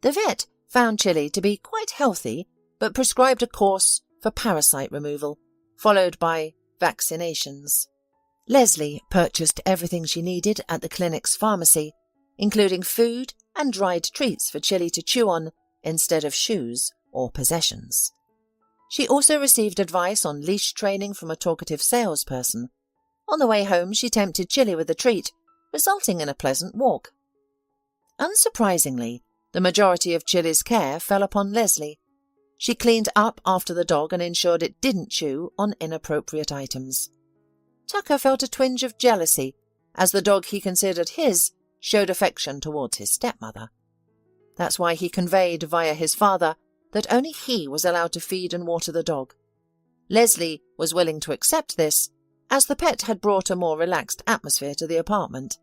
The vet found Chili to be quite healthy, but prescribed a course for parasite removal, followed by vaccinations. Leslie purchased everything she needed at the clinic's pharmacy, including food and dried treats for Chili to chew on instead of shoes or possessions. She also received advice on leash training from a talkative salesperson. On the way home, she tempted Chili with a treat, resulting in a pleasant walk. Unsurprisingly, the majority of Chili's care fell upon Leslie. She cleaned up after the dog and ensured it didn't chew on inappropriate items. Tucker felt a twinge of jealousy, as the dog he considered his showed affection towards his stepmother. That's why he conveyed via his father that only he was allowed to feed and water the dog. Leslie was willing to accept this, as the pet had brought a more relaxed atmosphere to the apartment.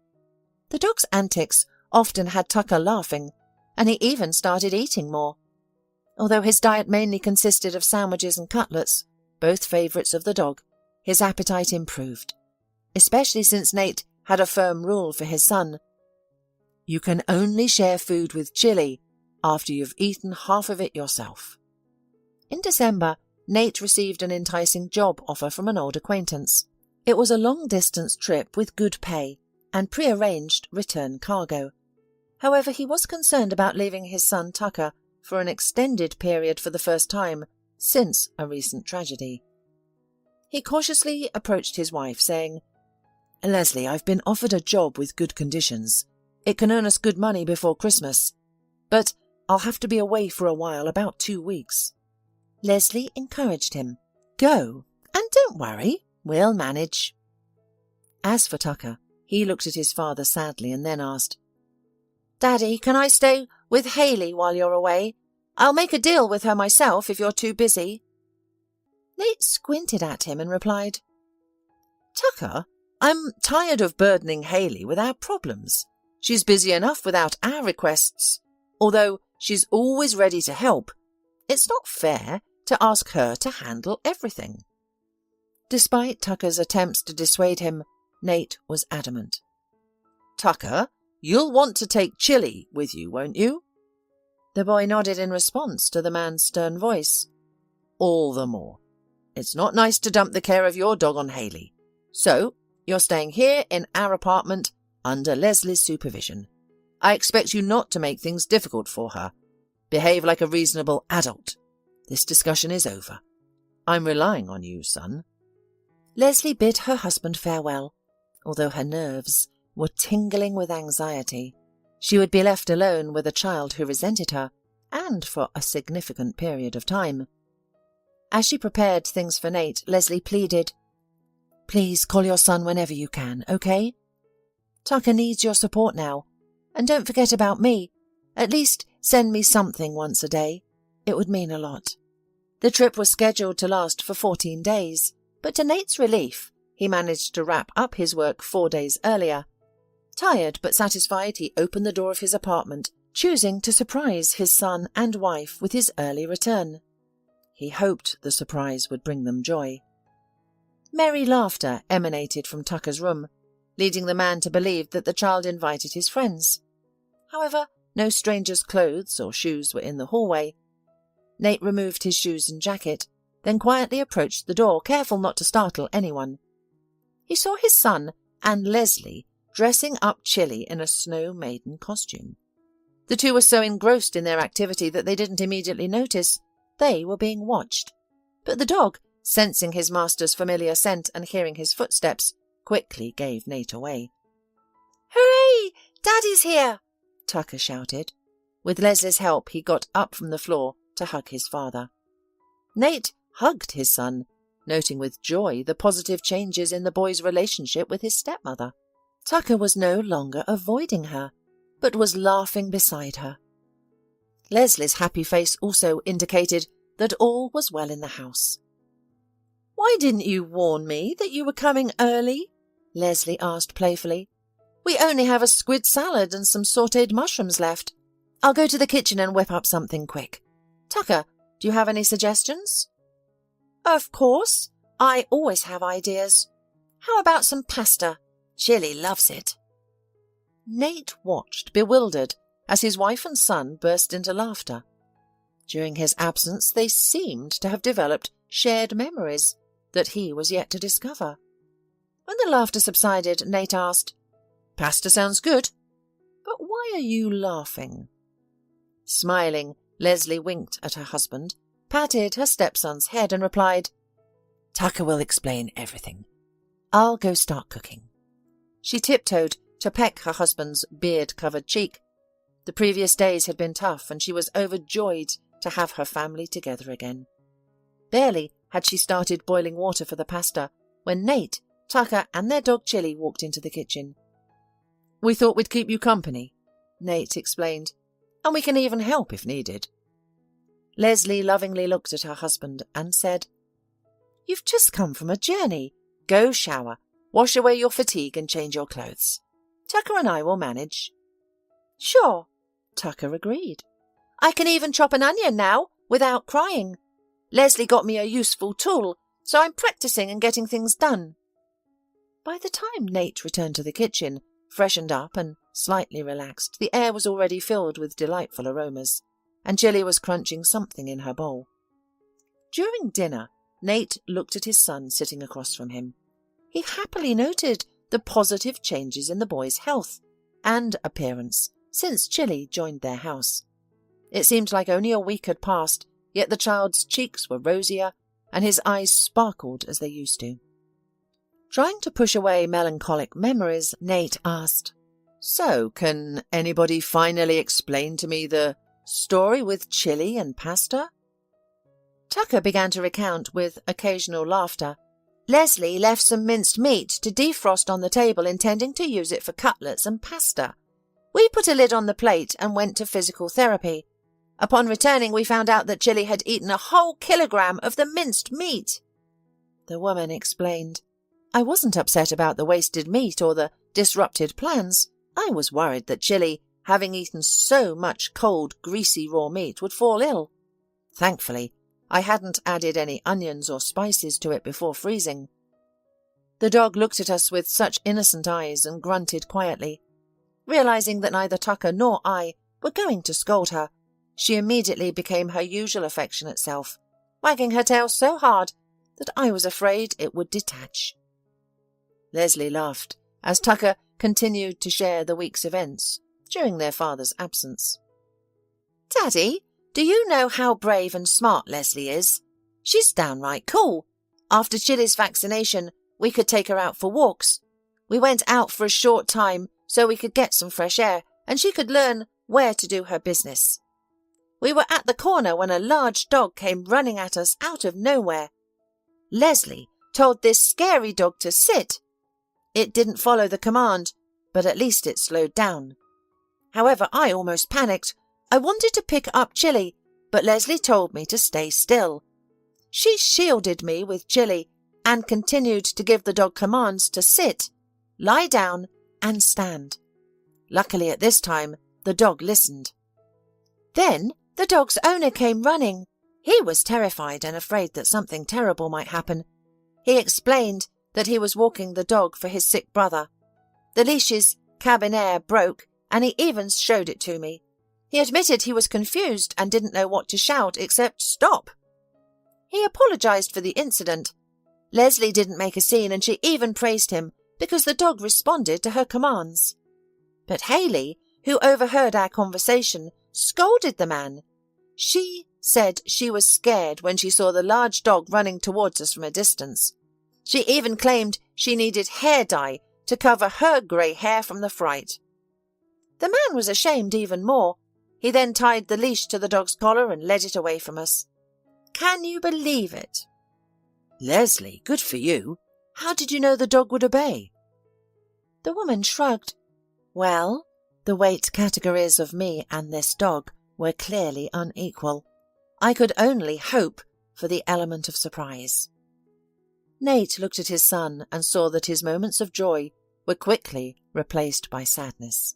The dog's antics often had Tucker laughing, and he even started eating more. Although his diet mainly consisted of sandwiches and cutlets, both favourites of the dog, his appetite improved, especially since Nate had a firm rule for his son. "You can only share food with Chili after you've eaten half of it yourself." In December, Nate received an enticing job offer from an old acquaintance. It was a long-distance trip with good pay and pre-arranged return cargo. However, he was concerned about leaving his son Tucker for an extended period for the first time since a recent tragedy. He cautiously approached his wife, saying, "Leslie, I've been offered a job with good conditions. It can earn us good money before Christmas, but I'll have to be away for a while, about 2 weeks. Leslie encouraged him. "Go, and don't worry, we'll manage." As for Tucker, he looked at his father sadly and then asked, "Daddy, can I stay with Hayley while you're away? I'll make a deal with her myself if you're too busy." Nate squinted at him and replied, "Tucker, I'm tired of burdening Hayley with our problems. She's busy enough without our requests. Although she's always ready to help, it's not fair to ask her to handle everything." Despite Tucker's attempts to dissuade him, Nate was adamant. "Tucker, you'll want to take Chili with you, won't you?" The boy nodded in response to the man's stern voice. "All the more. It's not nice to dump the care of your dog on Hayley. So, you're staying here in our apartment under Leslie's supervision. I expect you not to make things difficult for her. Behave like a reasonable adult. This discussion is over. I'm relying on you, son." Leslie bid her husband farewell, although her nerves were tingling with anxiety. She would be left alone with a child who resented her, and for a significant period of time. As she prepared things for Nate, Leslie pleaded, "Please call your son whenever you can, okay? Tucker needs your support now, and don't forget about me. At least send me something once a day. It would mean a lot." The trip was scheduled to last for 14 days, but to Nate's relief, he managed to wrap up his work 4 days earlier. Tired but satisfied, he opened the door of his apartment, choosing to surprise his son and wife with his early return. He hoped the surprise would bring them joy. Merry laughter emanated from Tucker's room, leading the man to believe that the child invited his friends. However, no stranger's clothes or shoes were in the hallway. Nate removed his shoes and jacket, then quietly approached the door, careful not to startle anyone. He saw his son and Leslie dressing up Chili in a snow maiden costume. The two were so engrossed in their activity that they didn't immediately notice they were being watched. But the dog, sensing his master's familiar scent and hearing his footsteps, quickly gave Nate away. "Hooray! Daddy's here!" Tucker shouted. With Leslie's help, he got up from the floor to hug his father. Nate hugged his son, noting with joy the positive changes in the boy's relationship with his stepmother. Tucker was no longer avoiding her, but was laughing beside her. Leslie's happy face also indicated that all was well in the house. Why didn't you warn me that you were coming early? Leslie asked playfully. We only have a squid salad and some sautéed mushrooms left. I'll go to the kitchen and whip up something quick. Tucker, do you have any suggestions? Of course. I always have ideas. How about some pasta? Chili loves it. Nate watched, bewildered, as his wife and son burst into laughter. During his absence, they seemed to have developed shared memories that he was yet to discover. When the laughter subsided, Nate asked, Pasta sounds good, but why are you laughing? Smiling, Leslie winked at her husband, patted her stepson's head and replied, Tucker will explain everything. I'll go start cooking. She tiptoed to peck her husband's beard-covered cheek. The previous days had been tough, and she was overjoyed to have her family together again. Barely had she started boiling water for the pasta when Nate, Tucker, and their dog Chili walked into the kitchen. We thought we'd keep you company, Nate explained, and we can even help if needed. Leslie lovingly looked at her husband and said, You've just come from a journey. Go shower, wash away your fatigue and change your clothes. Tucker and I will manage. Sure, Tucker agreed. I can even chop an onion now without crying. Leslie got me a useful tool, so I'm practicing and getting things done. By the time Nate returned to the kitchen, freshened up and slightly relaxed, the air was already filled with delightful aromas, and Chili was crunching something in her bowl. During dinner, Nate looked at his son sitting across from him. He happily noted the positive changes in the boy's health and appearance since Chili joined their house. It seemed like only a week had passed, yet the child's cheeks were rosier and his eyes sparkled as they used to. Trying to push away melancholic memories, Nate asked, So, can anybody finally explain to me the story with chili and pasta? Tucker began to recount with occasional laughter. Leslie left some minced meat to defrost on the table, intending to use it for cutlets and pasta. We put a lid on the plate and went to physical therapy. Upon returning, we found out that Chili had eaten a whole kilogram of the minced meat. The woman explained, I wasn't upset about the wasted meat or the disrupted plans. I was worried that Chili, having eaten so much cold, greasy raw meat, would fall ill. Thankfully, I hadn't added any onions or spices to it before freezing. The dog looked at us with such innocent eyes and grunted quietly. Realizing that neither Tucker nor I were going to scold her, she immediately became her usual affectionate self, wagging her tail so hard that I was afraid it would detach. Leslie laughed as Tucker continued to share the week's events during their father's absence. Daddy, do you know how brave and smart Leslie is? She's downright cool. After Chili's vaccination, we could take her out for walks. We went out for a short time so we could get some fresh air and she could learn where to do her business. We were at the corner when a large dog came running at us out of nowhere. Leslie told this scary dog to sit. It didn't follow the command, but at least it slowed down. However, I almost panicked. I wanted to pick up Chili, but Leslie told me to stay still. She shielded me with Chili and continued to give the dog commands to sit, lie down, and stand. Luckily at this time, the dog listened. Then the dog's owner came running. He was terrified and afraid that something terrible might happen. He explained that he was walking the dog for his sick brother. The leash's cabin air broke, and he even showed it to me. He admitted he was confused and didn't know what to shout except stop. He apologized for the incident. Leslie didn't make a scene, and she even praised him because the dog responded to her commands. But Haley, who overheard our conversation, scolded the man. She said she was scared when she saw the large dog running towards us from a distance. She even claimed she needed hair dye to cover her grey hair from the fright. The man was ashamed even more. He then tied the leash to the dog's collar and led it away from us. Can you believe it? Leslie, good for you. How did you know the dog would obey? The woman shrugged. Well, the weight categories of me and this dog were clearly unequal. I could only hope for the element of surprise. Nate looked at his son and saw that his moments of joy were quickly replaced by sadness.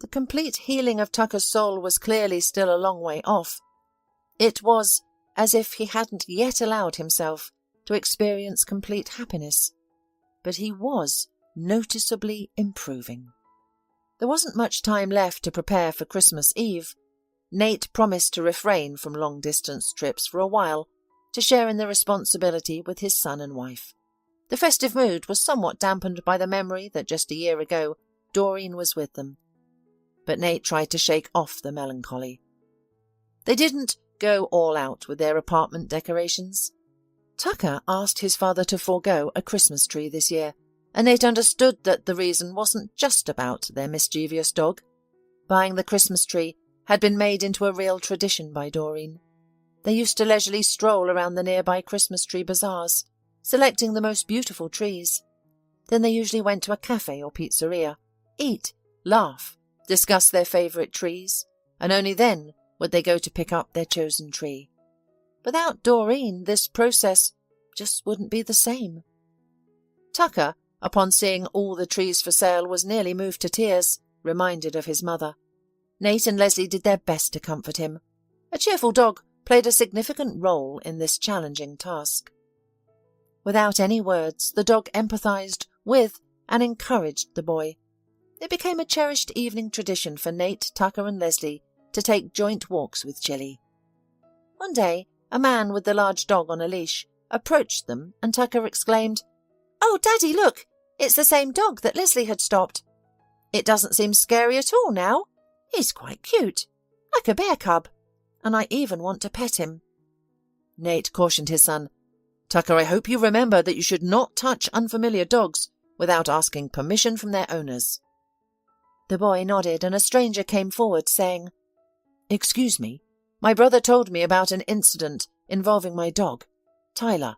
The complete healing of Tucker's soul was clearly still a long way off. It was as if he hadn't yet allowed himself to experience complete happiness, but he was noticeably improving. There wasn't much time left to prepare for Christmas Eve. Nate promised to refrain from long-distance trips for a while, to share in the responsibility with his son and wife. The festive mood was somewhat dampened by the memory that just a year ago Doreen was with them. But Nate tried to shake off the melancholy. They didn't go all out with their apartment decorations. Tucker asked his father to forego a Christmas tree this year, and Nate understood that the reason wasn't just about their mischievous dog. Buying the Christmas tree had been made into a real tradition by Doreen. They used to leisurely stroll around the nearby Christmas tree bazaars, selecting the most beautiful trees. Then they usually went to a cafe or pizzeria, eat, laugh, discuss their favourite trees, and only then would they go to pick up their chosen tree. Without Doreen, this process just wouldn't be the same. Tucker, upon seeing all the trees for sale, was nearly moved to tears, reminded of his mother. Nate and Leslie did their best to comfort him. A cheerful dog played a significant role in this challenging task. Without any words, the dog empathized with and encouraged the boy. It became a cherished evening tradition for Nate, Tucker and Leslie to take joint walks with Chili. One day, a man with the large dog on a leash approached them and Tucker exclaimed, "Oh, Daddy, look! It's the same dog that Leslie had stopped. It doesn't seem scary at all now. He's quite cute, like a bear cub, and I even want to pet him." Nate cautioned his son, "Tucker, I hope you remember that you should not touch unfamiliar dogs without asking permission from their owners." The boy nodded and a stranger came forward saying, "Excuse me, my brother told me about an incident involving my dog, Tyler.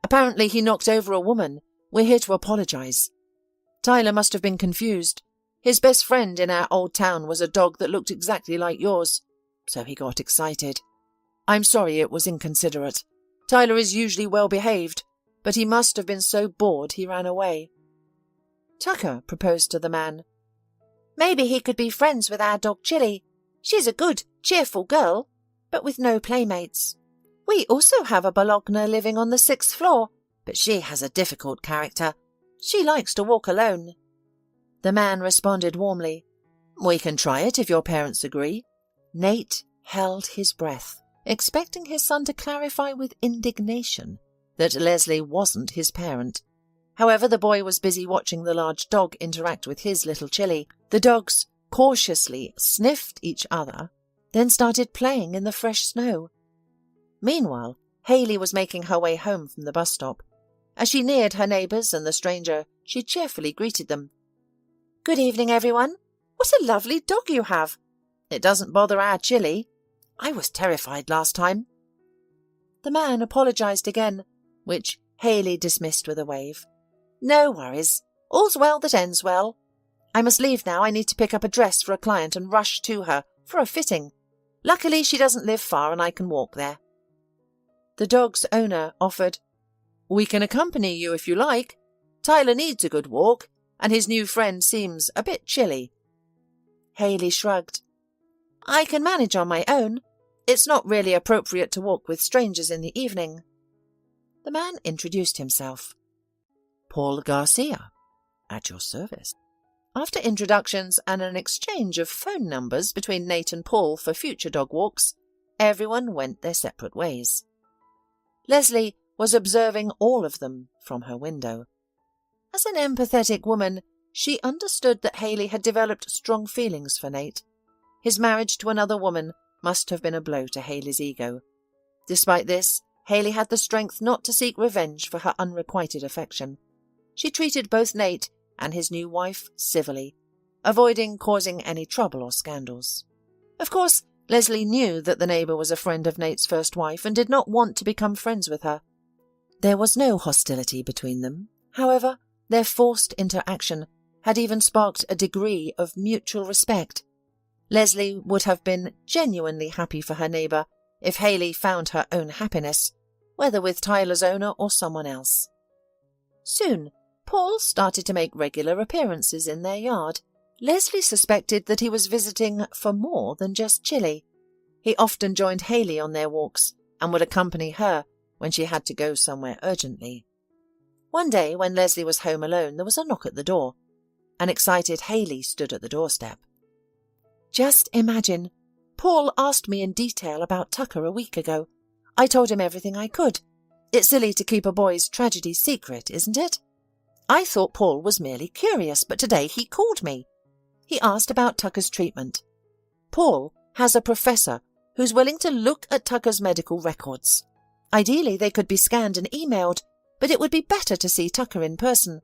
Apparently he knocked over a woman. We're here to apologize." Tyler must have been confused. His best friend in our old town was a dog that looked exactly like yours, so he got excited. "I'm sorry, it was inconsiderate. Tyler is usually well behaved, but he must have been so bored he ran away." Tucker proposed to the man, "Maybe he could be friends with our dog Chili. She's a good, cheerful girl, but with no playmates. We also have a Bologna living on the 6th floor, but she has a difficult character. She likes to walk alone." The man responded warmly, "We can try it if your parents agree." Nate held his breath, expecting his son to clarify with indignation that Leslie wasn't his parent. However, the boy was busy watching the large dog interact with his little Chili. The dogs cautiously sniffed each other, then started playing in the fresh snow. Meanwhile, Haley was making her way home from the bus stop. As she neared her neighbours and the stranger, she cheerfully greeted them. "Good evening, everyone. What a lovely dog you have. It doesn't bother our Chili. I was terrified last time." The man apologised again, which Haley dismissed with a wave. "No worries. All's well that ends well. I must leave now. I need to pick up a dress for a client and rush to her for a fitting. Luckily, she doesn't live far and I can walk there." The dog's owner offered, "We can accompany you if you like. Tyler needs a good walk, and his new friend seems a bit chilly." Haley shrugged. "I can manage on my own. It's not really appropriate to walk with strangers in the evening." The man introduced himself. "Paul Garcia, at your service." After introductions and an exchange of phone numbers between Nate and Paul for future dog walks, everyone went their separate ways. Leslie was observing all of them from her window. As an empathetic woman, she understood that Haley had developed strong feelings for Nate. His marriage to another woman must have been a blow to Haley's ego. Despite this, Haley had the strength not to seek revenge for her unrequited affection. She treated both Nate and his new wife civilly, avoiding causing any trouble or scandals. Of course, Leslie knew that the neighbour was a friend of Nate's first wife and did not want to become friends with her. There was no hostility between them. However, their forced interaction had even sparked a degree of mutual respect. Leslie would have been genuinely happy for her neighbour if Haley found her own happiness, whether with Tyler's owner or someone else. Soon, Paul started to make regular appearances in their yard. Leslie suspected that he was visiting for more than just chili. He often joined Hayley on their walks and would accompany her when she had to go somewhere urgently. One day, when Leslie was home alone, there was a knock at the door. An excited Hayley stood at the doorstep. "Just imagine. Paul asked me in detail about Tucker a week ago. I told him everything I could. It's silly to keep a boy's tragedy secret, isn't it? I thought Paul was merely curious, but today he called me. He asked about Tucker's treatment. Paul has a professor who's willing to look at Tucker's medical records. Ideally, they could be scanned and emailed, but it would be better to see Tucker in person.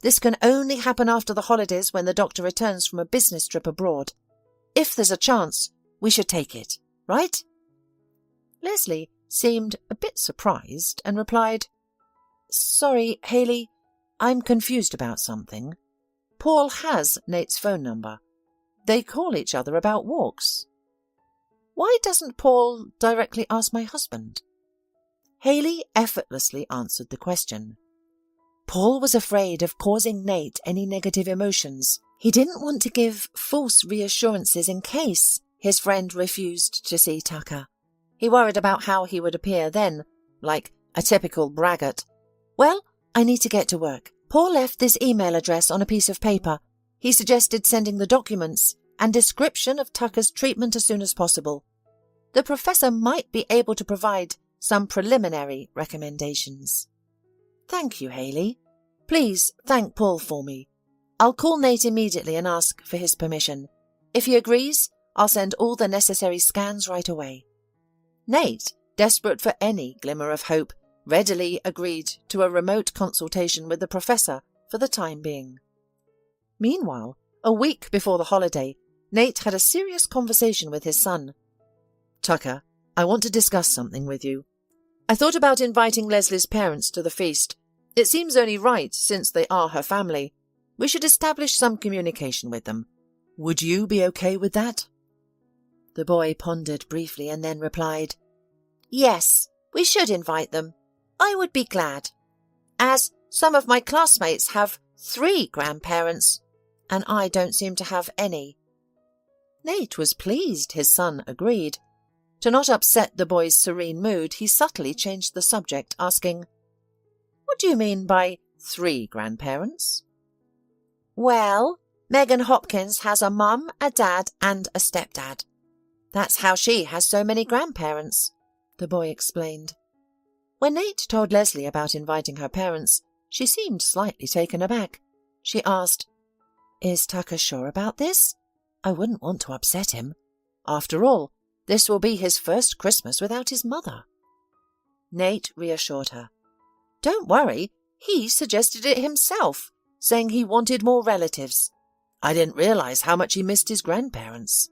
This can only happen after the holidays when the doctor returns from a business trip abroad. If there's a chance, we should take it, right?" Leslie seemed a bit surprised and replied, "Sorry, Hayley, I'm confused about something. Paul has Nate's phone number. They call each other about walks. Why doesn't Paul directly ask my husband?" Hayley effortlessly answered the question. Paul was afraid of causing Nate any negative emotions. He didn't want to give false reassurances in case his friend refused to see Tucker. He worried about how he would appear then, like a typical braggart. "Well, I need to get to work. Paul left this email address on a piece of paper. He suggested sending the documents and description of Tucker's treatment as soon as possible. The professor might be able to provide some preliminary recommendations." "Thank you, Hayley. Please thank Paul for me. I'll call Nate immediately and ask for his permission. If he agrees, I'll send all the necessary scans right away." Nate, desperate for any glimmer of hope, readily agreed to a remote consultation with the professor for the time being. Meanwhile, a week before the holiday, Nate had a serious conversation with his son. "Tucker, I want to discuss something with you. I thought about inviting Leslie's parents to the feast. It seems only right, since they are her family. We should establish some communication with them. Would you be okay with that?" The boy pondered briefly and then replied, "Yes, we should invite them. I would be glad, as some of my classmates have 3 grandparents, and I don't seem to have any." Nate was pleased his son agreed. To not upset the boy's serene mood, he subtly changed the subject, asking, "What do you mean by 3 grandparents?" "Well, Megan Hopkins has a mum, a dad, and a stepdad. That's how she has so many grandparents," the boy explained. When Nate told Leslie about inviting her parents, she seemed slightly taken aback. She asked, "Is Tucker sure about this? I wouldn't want to upset him. After all, this will be his first Christmas without his mother." Nate reassured her. "Don't worry, he suggested it himself, saying he wanted more relatives. I didn't realize how much he missed his grandparents."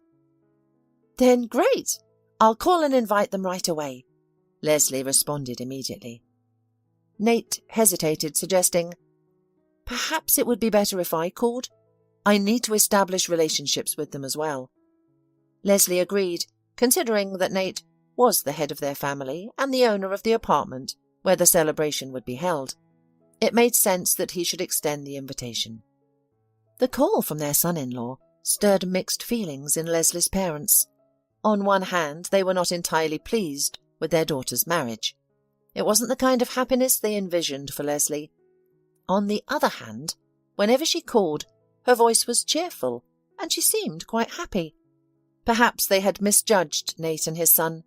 "Then great. I'll call and invite them right away," Leslie responded immediately. Nate hesitated, suggesting, "Perhaps it would be better if I called. I need to establish relationships with them as well." Leslie agreed, considering that Nate was the head of their family and the owner of the apartment where the celebration would be held. It made sense that he should extend the invitation. The call from their son-in-law stirred mixed feelings in Leslie's parents. On one hand, they were not entirely pleased with their daughter's marriage. It wasn't the kind of happiness they envisioned for Leslie. On the other hand, whenever she called, her voice was cheerful, and she seemed quite happy. Perhaps they had misjudged Nate and his son.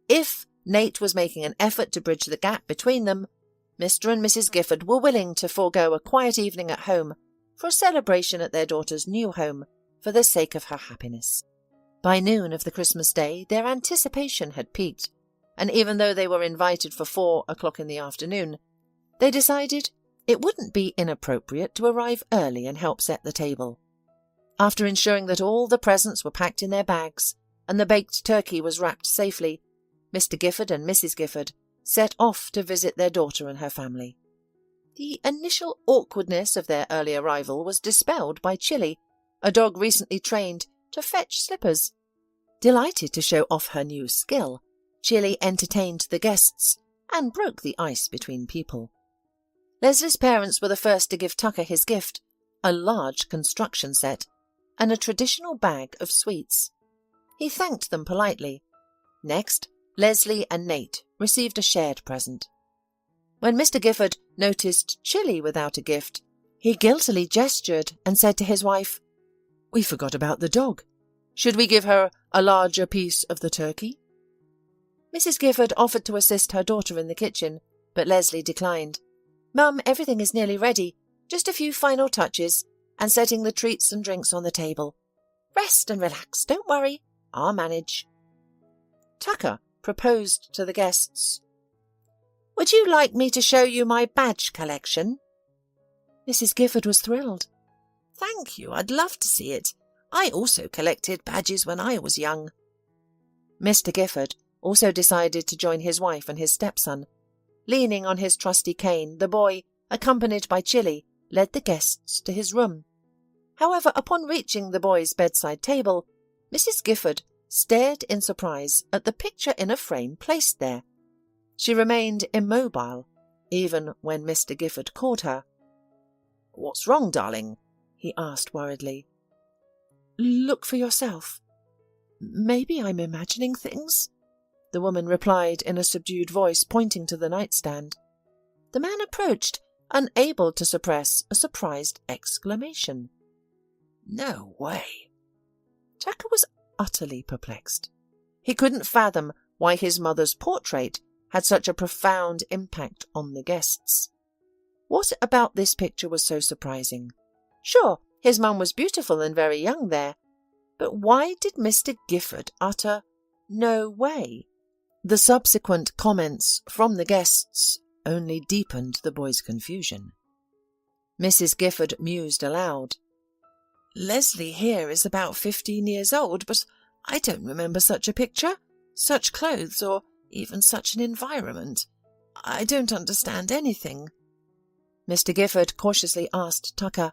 If Nate was making an effort to bridge the gap between them, Mr. and Mrs. Gifford were willing to forego a quiet evening at home for a celebration at their daughter's new home for the sake of her happiness. By noon of the Christmas day, their anticipation had peaked, and even though they were invited for 4 o'clock in the afternoon, they decided it wouldn't be inappropriate to arrive early and help set the table. After ensuring that all the presents were packed in their bags and the baked turkey was wrapped safely, Mr. Gifford and Mrs. Gifford set off to visit their daughter and her family. The initial awkwardness of their early arrival was dispelled by Chili, a dog recently trained to fetch slippers. Delighted to show off her new skill, Chili entertained the guests and broke the ice between people. Leslie's parents were the first to give Tucker his gift, a large construction set, and a traditional bag of sweets. He thanked them politely. Next, Leslie and Nate received a shared present. When Mr. Gifford noticed Chili without a gift, he guiltily gestured and said to his wife, "We forgot about the dog. Should we give her a larger piece of the turkey?" Mrs. Gifford offered to assist her daughter in the kitchen, but Leslie declined. "Mum, everything is nearly ready. Just a few final touches, and setting the treats and drinks on the table. Rest and relax, don't worry. I'll manage." Tucker proposed to the guests. "Would you like me to show you my badge collection?" Mrs. Gifford was thrilled. "Thank you, I'd love to see it. I also collected badges when I was young." Mr. Gifford also decided to join his wife and his stepson. Leaning on his trusty cane, the boy, accompanied by Chili, led the guests to his room. However, upon reaching the boy's bedside table, Mrs. Gifford stared in surprise at the picture in a frame placed there. She remained immobile, even when Mr. Gifford called her. "What's wrong, darling?" he asked worriedly. "Look for yourself. Maybe I'm imagining things," the woman replied in a subdued voice, pointing to the nightstand. The man approached, unable to suppress a surprised exclamation. "No way." Tucker was utterly perplexed. He couldn't fathom why his mother's portrait had such a profound impact on the guests. What about this picture was so surprising? Sure, his mum was beautiful and very young there, but why did Mr. Gifford utter, "No way"? The subsequent comments from the guests only deepened the boy's confusion. Mrs. Gifford mused aloud. "Leslie here is about 15 years old, but I don't remember such a picture, such clothes, or even such an environment. I don't understand anything." Mr. Gifford cautiously asked Tucker,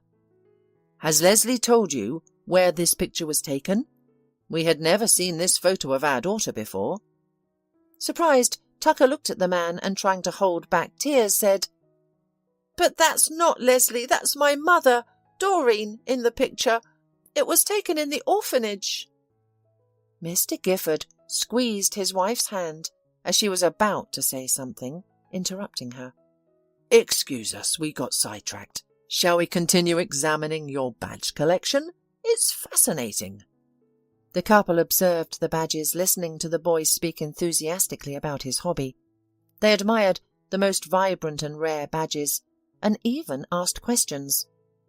"Has Leslie told you where this picture was taken? We had never seen this photo of our daughter before." Surprised, Tucker looked at the man and, trying to hold back tears, said, "But that's not Leslie, that's my mother, Doreen, in the picture. It was taken in the orphanage." Mr. Gifford squeezed his wife's hand as she was about to say something, interrupting her. "Excuse us, we got sidetracked. Shall we continue examining your badge collection? It's fascinating." The couple observed the badges, listening to the boy speak enthusiastically about his hobby. They admired the most vibrant and rare badges, and even asked questions,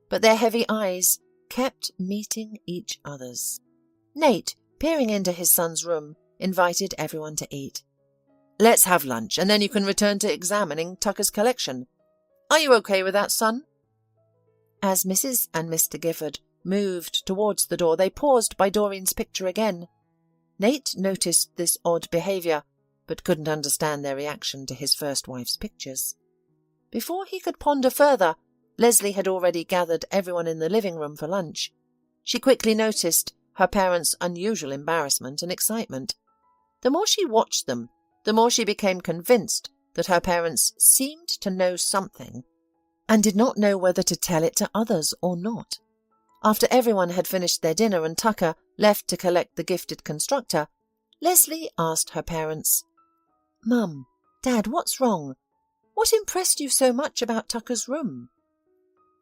but their heavy eyes kept meeting each other's. Nate, peering into his son's room, invited everyone to eat. "Let's have lunch, and then you can return to examining Tucker's collection. Are you okay with that, son?" As Mrs. and Mr. Gifford moved towards the door, they paused by Doreen's picture again. Nate noticed this odd behaviour, but couldn't understand their reaction to his first wife's pictures. Before he could ponder further, Leslie had already gathered everyone in the living room for lunch. She quickly noticed her parents' unusual embarrassment and excitement. The more she watched them, the more she became convinced that her parents seemed to know something and did not know whether to tell it to others or not. After everyone had finished their dinner and Tucker left to collect the gifted constructor, Leslie asked her parents, "Mum, Dad, what's wrong? What impressed you so much about Tucker's room?"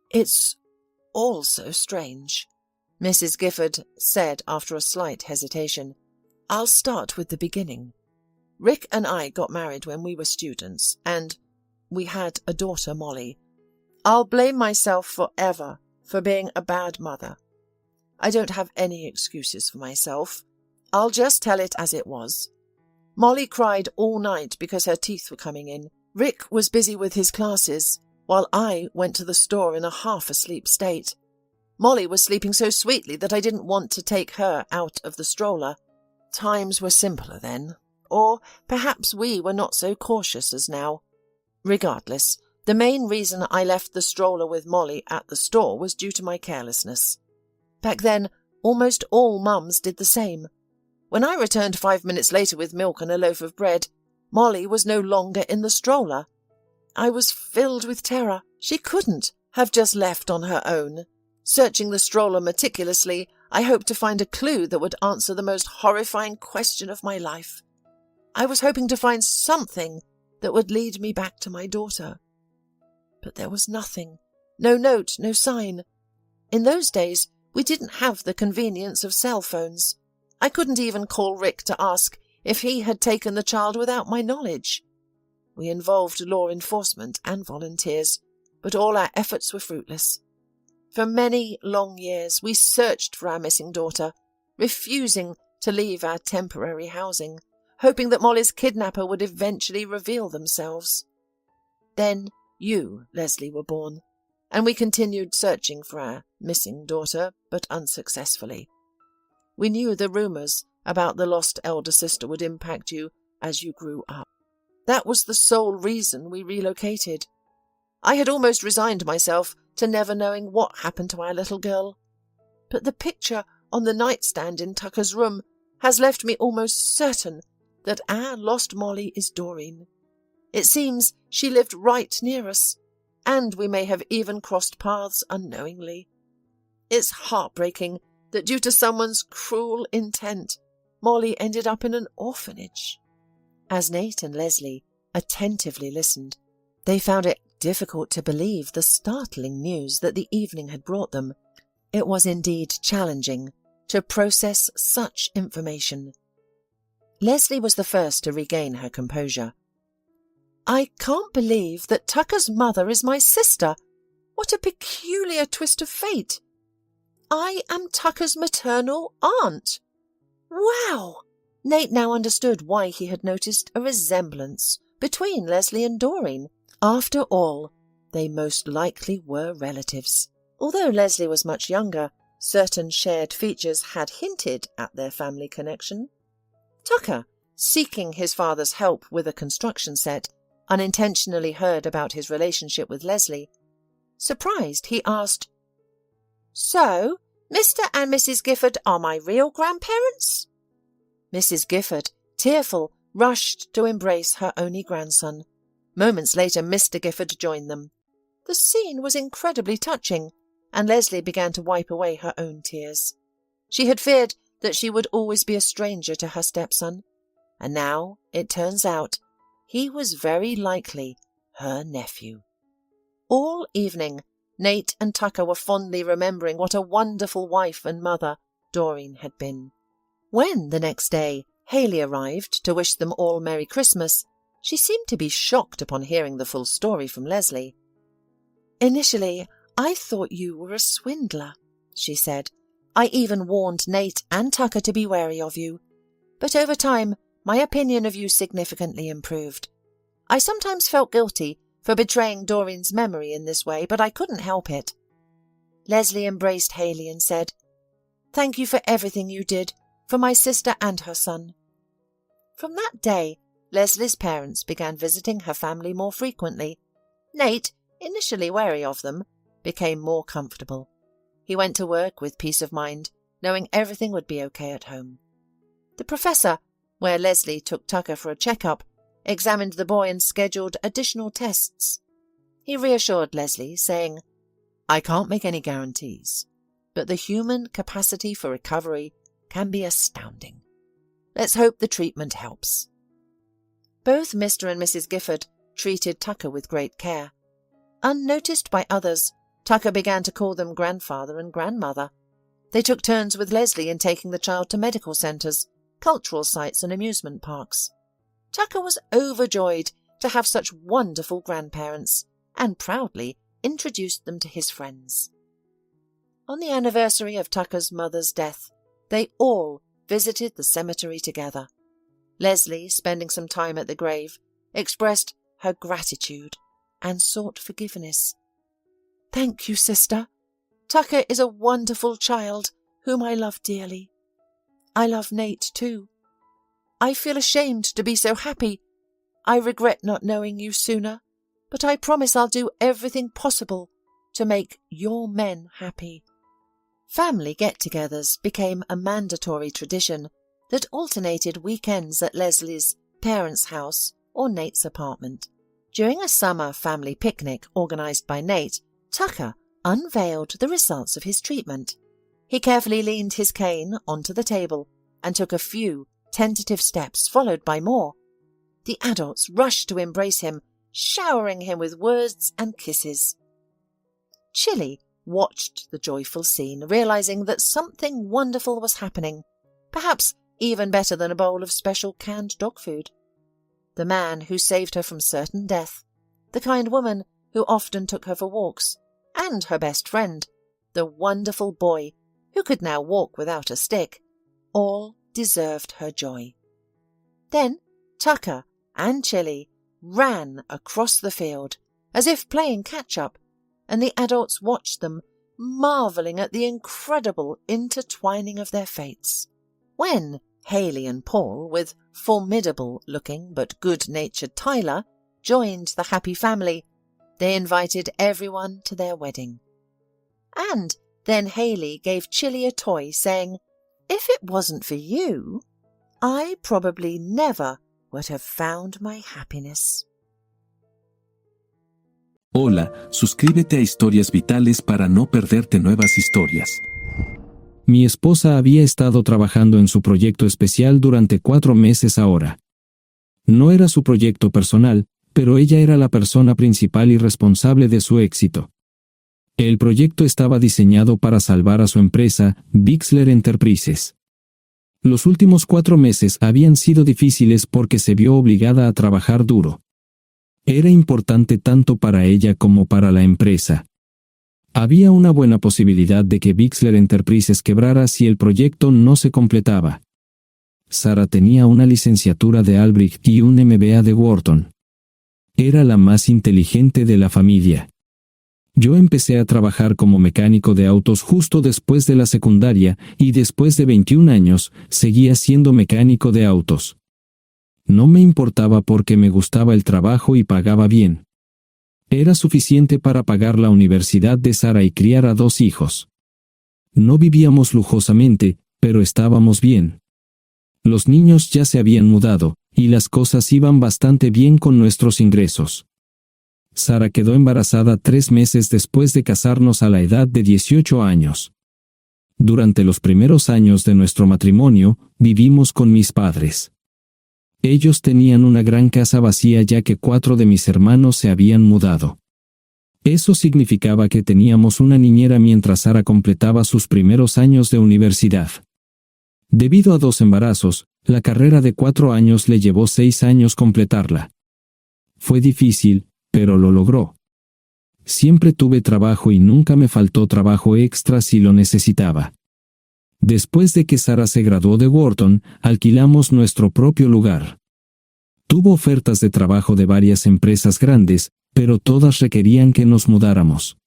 "It's all so strange," Mrs. Gifford said after a slight hesitation. "I'll start with the beginning. Rick and I got married when we were students, and we had a daughter, Molly. I'll blame myself forever for being a bad mother. I don't have any excuses for myself. I'll just tell it as it was. Molly cried all night because her teeth were coming in. Rick was busy with his classes, while I went to the store in a half-asleep state. Molly was sleeping so sweetly that I didn't want to take her out of the stroller. Times were simpler then, or perhaps we were not so cautious as now. Regardless, the main reason I left the stroller with Molly at the store was due to my carelessness. Back then, almost all mums did the same. When I returned 5 minutes later with milk and a loaf of bread, Molly was no longer in the stroller. I was filled with terror. She couldn't have just left on her own. Searching the stroller meticulously, I hoped to find a clue that would answer the most horrifying question of my life. I was hoping to find something that would lead me back to my daughter. But there was nothing. No note, no sign. In those days, we didn't have the convenience of cell phones. I couldn't even call Rick to ask if he had taken the child without my knowledge. We involved law enforcement and volunteers, but all our efforts were fruitless. For many long years, we searched for our missing daughter, refusing to leave our temporary housing, hoping that Molly's kidnapper would eventually reveal themselves. Then you, Leslie, were born, and we continued searching for our missing daughter, but unsuccessfully. We knew the rumours about the lost elder sister would impact you as you grew up. That was the sole reason we relocated. I had almost resigned myself to never knowing what happened to our little girl. But the picture on the nightstand in Tucker's room has left me almost certain that our lost Molly is Doreen. It seems she lived right near us, and we may have even crossed paths unknowingly. It's heartbreaking that due to someone's cruel intent, Molly ended up in an orphanage. As Nate and Leslie attentively listened, they found it difficult to believe the startling news that the evening had brought them. It was indeed challenging to process such information. Leslie was the first to regain her composure. "I can't believe that Tucker's mother is my sister. What a peculiar twist of fate. I am Tucker's maternal aunt. Wow!" Nate now understood why he had noticed a resemblance between Leslie and Doreen. After all, they most likely were relatives. Although Leslie was much younger, certain shared features had hinted at their family connection. Tucker, seeking his father's help with a construction set, unintentionally heard about his relationship with Leslie. Surprised, he asked, "So, Mr. and Mrs. Gifford are my real grandparents?" Mrs. Gifford, tearful, rushed to embrace her only grandson. Moments later, Mr. Gifford joined them. The scene was incredibly touching, and Leslie began to wipe away her own tears. She had feared that she would always be a stranger to her stepson, and now, it turns out, he was very likely her nephew. All evening, Nate and Tucker were fondly remembering what a wonderful wife and mother Doreen had been. When, the next day, Haley arrived to wish them all Merry Christmas, she seemed to be shocked upon hearing the full story from Leslie. "Initially, I thought you were a swindler," she said. "I even warned Nate and Tucker to be wary of you. But over time, my opinion of you significantly improved. I sometimes felt guilty for betraying Doreen's memory in this way, but I couldn't help it." Leslie embraced Haley and said, "Thank you for everything you did, for my sister and her son." From that day, Leslie's parents began visiting her family more frequently. Nate, initially wary of them, became more comfortable. He went to work with peace of mind, knowing everything would be okay at home. The professor, where Leslie took Tucker for a checkup, examined the boy and scheduled additional tests. He reassured Leslie, saying, "I can't make any guarantees, but the human capacity for recovery can be astounding. Let's hope the treatment helps." Both Mr. and Mrs. Gifford treated Tucker with great care. Unnoticed by others, Tucker began to call them grandfather and grandmother. They took turns with Leslie in taking the child to medical centres, cultural sites and amusement parks. Tucker was overjoyed to have such wonderful grandparents and proudly introduced them to his friends. On the anniversary of Tucker's mother's death, they all visited the cemetery together. Leslie, spending some time at the grave, expressed her gratitude and sought forgiveness. "Thank you, sister. Tucker is a wonderful child whom I love dearly. I love Nate too. I feel ashamed to be so happy. I regret not knowing you sooner, but I promise I'll do everything possible to make your men happy." Family get-togethers became a mandatory tradition that alternated weekends at Leslie's parents' house or Nate's apartment. During a summer family picnic organised by Nate, Tucker unveiled the results of his treatment. He carefully leaned his cane onto the table and took a few tentative steps, followed by more. The adults rushed to embrace him, showering him with words and kisses. Chili watched the joyful scene, realizing that something wonderful was happening, perhaps even better than a bowl of special canned dog food. The man who saved her from certain death, the kind woman who often took her for walks, and her best friend, the wonderful boy who could now walk without a stick, all deserved her joy. Then Tucker and Chili ran across the field, as if playing catch-up, and the adults watched them, marvelling at the incredible intertwining of their fates. When Haley and Paul, with formidable-looking but good-natured Tyler, joined the happy family, they invited everyone to their wedding. And then Haley gave Chili a toy, saying, "If it wasn't for you, I probably never would have found my happiness." Hola, suscríbete a Historias Vitales para no perderte nuevas historias. Mi esposa había estado trabajando en su proyecto especial durante 4 meses ahora. No era su proyecto personal, pero ella era la persona principal y responsable de su éxito. El proyecto estaba diseñado para salvar a su empresa, Bixler Enterprises. Los últimos 4 meses habían sido difíciles porque se vio obligada a trabajar duro. Era importante tanto para ella como para la empresa. Había una buena posibilidad de que Bixler Enterprises quebrara si el proyecto no se completaba. Sara tenía una licenciatura de Albrecht y un MBA de Wharton. Era la más inteligente de la familia. Yo empecé a trabajar como mecánico de autos justo después de la secundaria y después de 21 años seguía siendo mecánico de autos. No me importaba porque me gustaba el trabajo y pagaba bien. Era suficiente para pagar la universidad de Sara y criar a 2 hijos. No vivíamos lujosamente, pero estábamos bien. Los niños ya se habían mudado, y las cosas iban bastante bien con nuestros ingresos. Sara quedó embarazada 3 meses después de casarnos a la edad de 18 años. Durante los primeros años de nuestro matrimonio, vivimos con mis padres. Ellos tenían una gran casa vacía ya que 4 de mis hermanos se habían mudado. Eso significaba que teníamos una niñera mientras Sara completaba sus primeros años de universidad. Debido a 2 embarazos, la carrera de 4 años le llevó 6 años completarla. Fue difícil, pero lo logró. Siempre tuve trabajo y nunca me faltó trabajo extra si lo necesitaba. Después de que Sara se graduó de Wharton, alquilamos nuestro propio lugar. Tuvo ofertas de trabajo de varias empresas grandes, pero todas requerían que nos mudáramos.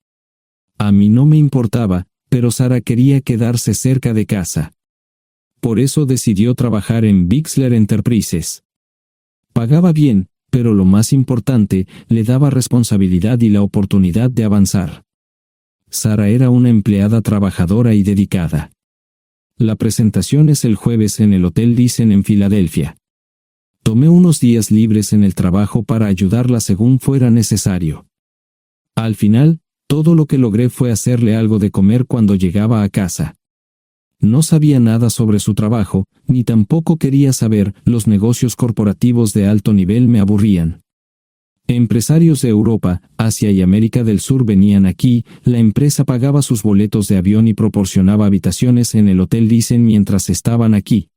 A mí no me importaba, pero Sara quería quedarse cerca de casa. Por eso decidió trabajar en Bixler Enterprises. Pagaba bien, pero lo más importante, le daba responsabilidad y la oportunidad de avanzar. Sara era una empleada trabajadora y dedicada. La presentación es el jueves en el Hotel Thyssen en Filadelfia. Tomé unos días libres en el trabajo para ayudarla según fuera necesario. Al final, todo lo que logré fue hacerle algo de comer cuando llegaba a casa. No sabía nada sobre su trabajo, ni tampoco quería saber, los negocios corporativos de alto nivel me aburrían. Empresarios de Europa, Asia y América del Sur venían aquí, la empresa pagaba sus boletos de avión y proporcionaba habitaciones en el Hotel Thyssen mientras estaban aquí.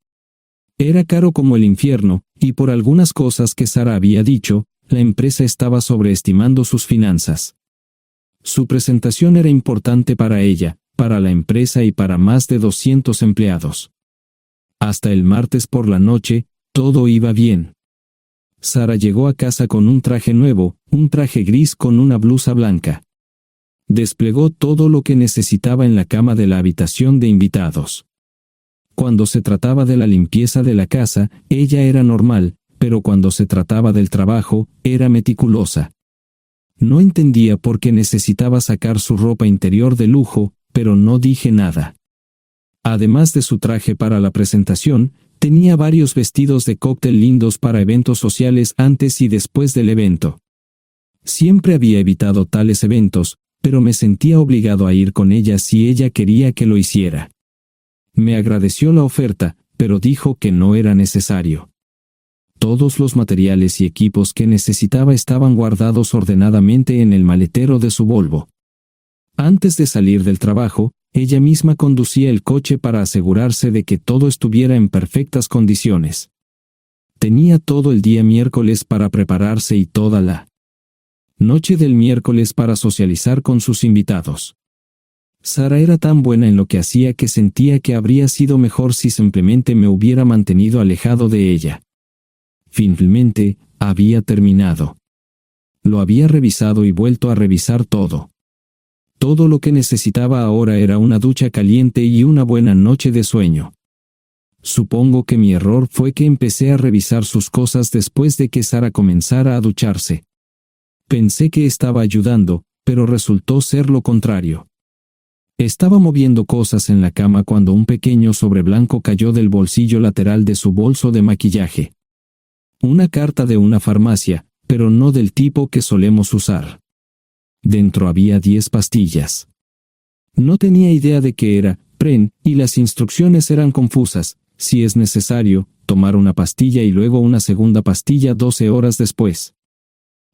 Era caro como el infierno, y por algunas cosas que Sara había dicho, la empresa estaba sobreestimando sus finanzas. Su presentación era importante para ella, para la empresa y para más de 200 empleados. Hasta el martes por la noche, todo iba bien. Sara llegó a casa con un traje nuevo, un traje gris con una blusa blanca. Desplegó todo lo que necesitaba en la cama de la habitación de invitados. Cuando se trataba de la limpieza de la casa, ella era normal, pero cuando se trataba del trabajo, era meticulosa. No entendía por qué necesitaba sacar su ropa interior de lujo, pero no dije nada. Además de su traje para la presentación, tenía varios vestidos de cóctel lindos para eventos sociales antes y después del evento. Siempre había evitado tales eventos, pero me sentía obligado a ir con ella si ella quería que lo hiciera. Me agradeció la oferta, pero dijo que no era necesario. Todos los materiales y equipos que necesitaba estaban guardados ordenadamente en el maletero de su Volvo. Antes de salir del trabajo, ella misma conducía el coche para asegurarse de que todo estuviera en perfectas condiciones. Tenía todo el día miércoles para prepararse y toda la noche del miércoles para socializar con sus invitados. Sara era tan buena en lo que hacía que sentía que habría sido mejor si simplemente me hubiera mantenido alejado de ella. Finalmente, había terminado. Lo había revisado y vuelto a revisar todo. Todo lo que necesitaba ahora era una ducha caliente y una buena noche de sueño. Supongo que mi error fue que empecé a revisar sus cosas después de que Sara comenzara a ducharse. Pensé que estaba ayudando, pero resultó ser lo contrario. Estaba moviendo cosas en la cama cuando un pequeño sobre blanco cayó del bolsillo lateral de su bolso de maquillaje. Una carta de una farmacia, pero no del tipo que solemos usar. Dentro había 10 pastillas. No tenía idea de qué era, Pren, y las instrucciones eran confusas. Si es necesario, tomar una pastilla y luego una segunda pastilla 12 horas después.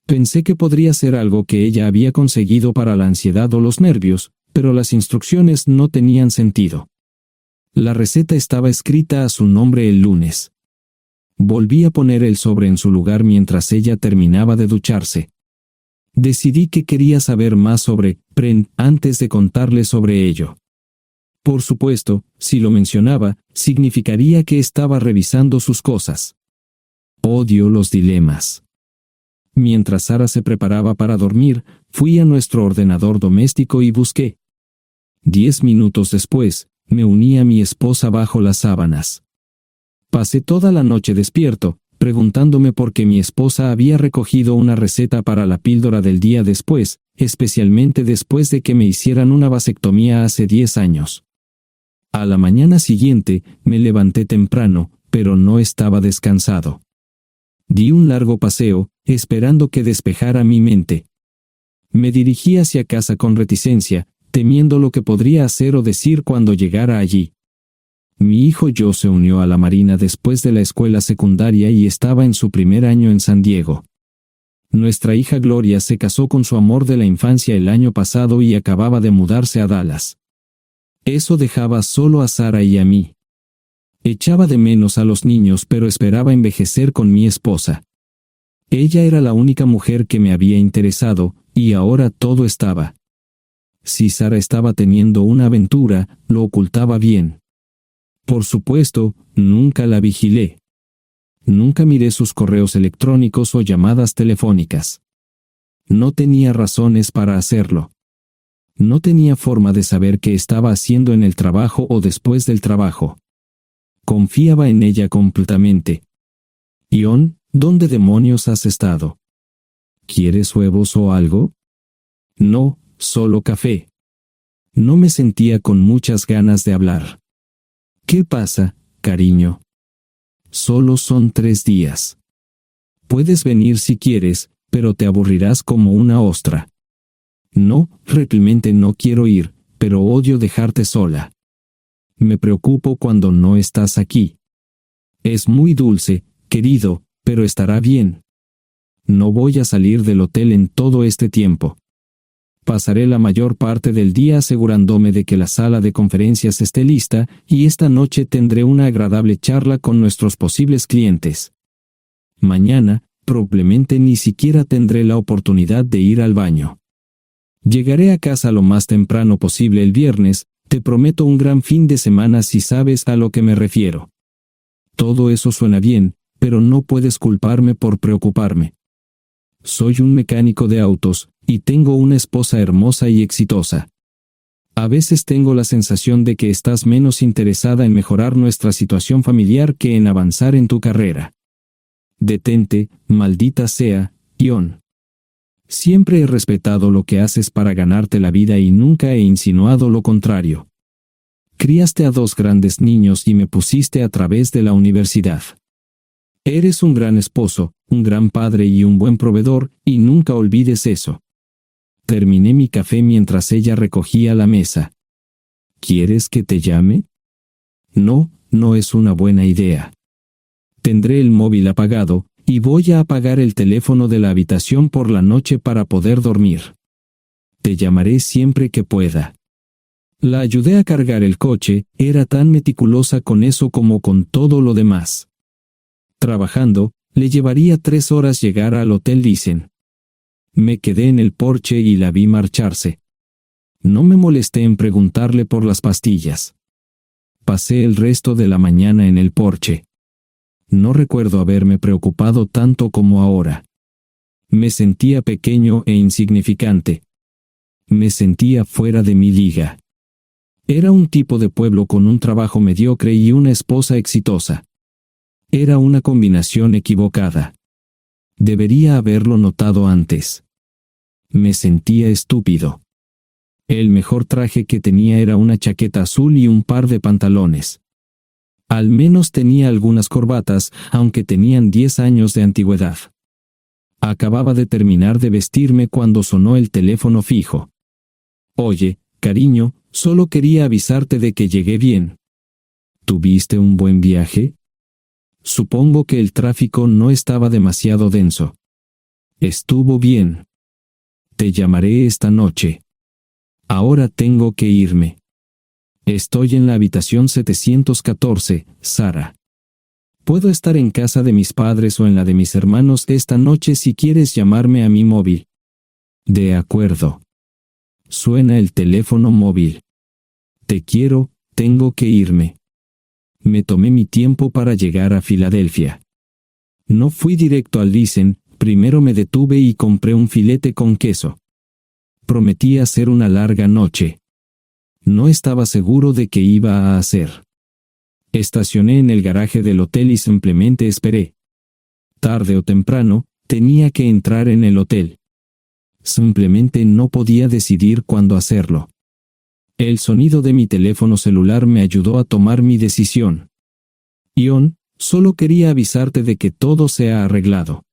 Pensé que podría ser algo que ella había conseguido para la ansiedad o los nervios, pero las instrucciones no tenían sentido. La receta estaba escrita a su nombre el lunes. Volví a poner el sobre en su lugar mientras ella terminaba de ducharse. Decidí que quería saber más sobre Pren antes de contarle sobre ello. Por supuesto, si lo mencionaba, significaría que estaba revisando sus cosas. Odio los dilemas. Mientras Sara se preparaba para dormir, fui a nuestro ordenador doméstico y busqué. 10 minutos después, me uní a mi esposa bajo las sábanas. Pasé toda la noche despierto, preguntándome por qué mi esposa había recogido una receta para la píldora del día después, especialmente después de que me hicieran una vasectomía hace 10 años. A la mañana siguiente, me levanté temprano, pero no estaba descansado. Di un largo paseo, esperando que despejara mi mente. Me dirigí hacia casa con reticencia, temiendo lo que podría hacer o decir cuando llegara allí. Mi hijo Joe se unió a la Marina después de la escuela secundaria y estaba en su primer año en San Diego. Nuestra hija Gloria se casó con su amor de la infancia el año pasado y acababa de mudarse a Dallas. Eso dejaba solo a Sara y a mí. Echaba de menos a los niños, pero esperaba envejecer con mi esposa. Ella era la única mujer que me había interesado, y ahora todo estaba. Si Sara estaba teniendo una aventura, lo ocultaba bien. Por supuesto, nunca la vigilé. Nunca miré sus correos electrónicos o llamadas telefónicas. No tenía razones para hacerlo. No tenía forma de saber qué estaba haciendo en el trabajo o después del trabajo. Confiaba en ella completamente. Ion, ¿dónde demonios has estado? ¿Quieres huevos o algo? No, solo café. No me sentía con muchas ganas de hablar. ¿Qué pasa, cariño? Solo son 3 días. Puedes venir si quieres, pero te aburrirás como una ostra. No, realmente no quiero ir, pero odio dejarte sola. Me preocupo cuando no estás aquí. Es muy dulce, querido, pero estará bien. No voy a salir del hotel en todo este tiempo. Pasaré la mayor parte del día asegurándome de que la sala de conferencias esté lista, y esta noche tendré una agradable charla con nuestros posibles clientes. Mañana, probablemente ni siquiera tendré la oportunidad de ir al baño. Llegaré a casa lo más temprano posible el viernes. Te prometo un gran fin de semana si sabes a lo que me refiero. Todo eso suena bien, pero no puedes culparme por preocuparme. Soy un mecánico de autos, y tengo una esposa hermosa y exitosa. A veces tengo la sensación de que estás menos interesada en mejorar nuestra situación familiar que en avanzar en tu carrera. Detente, maldita sea, Ion. Siempre he respetado lo que haces para ganarte la vida y nunca he insinuado lo contrario. Criaste a 2 grandes niños y me pusiste a través de la universidad. Eres un gran esposo, un gran padre y un buen proveedor, y nunca olvides eso. Terminé mi café mientras ella recogía la mesa. ¿Quieres que te llame? No, no es una buena idea. Tendré el móvil apagado, y voy a apagar el teléfono de la habitación por la noche para poder dormir. Te llamaré siempre que pueda. La ayudé a cargar el coche, era tan meticulosa con eso como con todo lo demás. Trabajando, le llevaría 3 horas llegar al Hotel Thyssen. Me quedé en el porche y la vi marcharse. No me molesté en preguntarle por las pastillas. Pasé el resto de la mañana en el porche. No recuerdo haberme preocupado tanto como ahora. Me sentía pequeño e insignificante. Me sentía fuera de mi liga. Era un tipo de pueblo con un trabajo mediocre y una esposa exitosa. Era una combinación equivocada. Debería haberlo notado antes. Me sentía estúpido. El mejor traje que tenía era una chaqueta azul y un par de pantalones. Al menos tenía algunas corbatas, aunque tenían 10 años de antigüedad. Acababa de terminar de vestirme cuando sonó el teléfono fijo. Oye, cariño, solo quería avisarte de que llegué bien. ¿Tuviste un buen viaje? Supongo que el tráfico no estaba demasiado denso. Estuvo bien. Te llamaré esta noche. Ahora tengo que irme. Estoy en la habitación 714, Sara. Puedo estar en casa de mis padres o en la de mis hermanos esta noche si quieres llamarme a mi móvil. De acuerdo. Suena el teléfono móvil. Te quiero, tengo que irme. Me tomé mi tiempo para llegar a Filadelfia. No fui directo al Thyssen, primero me detuve y compré un filete con queso. Prometí hacer una larga noche. No estaba seguro de qué iba a hacer. Estacioné en el garaje del hotel y simplemente esperé. Tarde o temprano, tenía que entrar en el hotel. Simplemente no podía decidir cuándo hacerlo. El sonido de mi teléfono celular me ayudó a tomar mi decisión. Ion, solo quería avisarte de que todo se ha arreglado.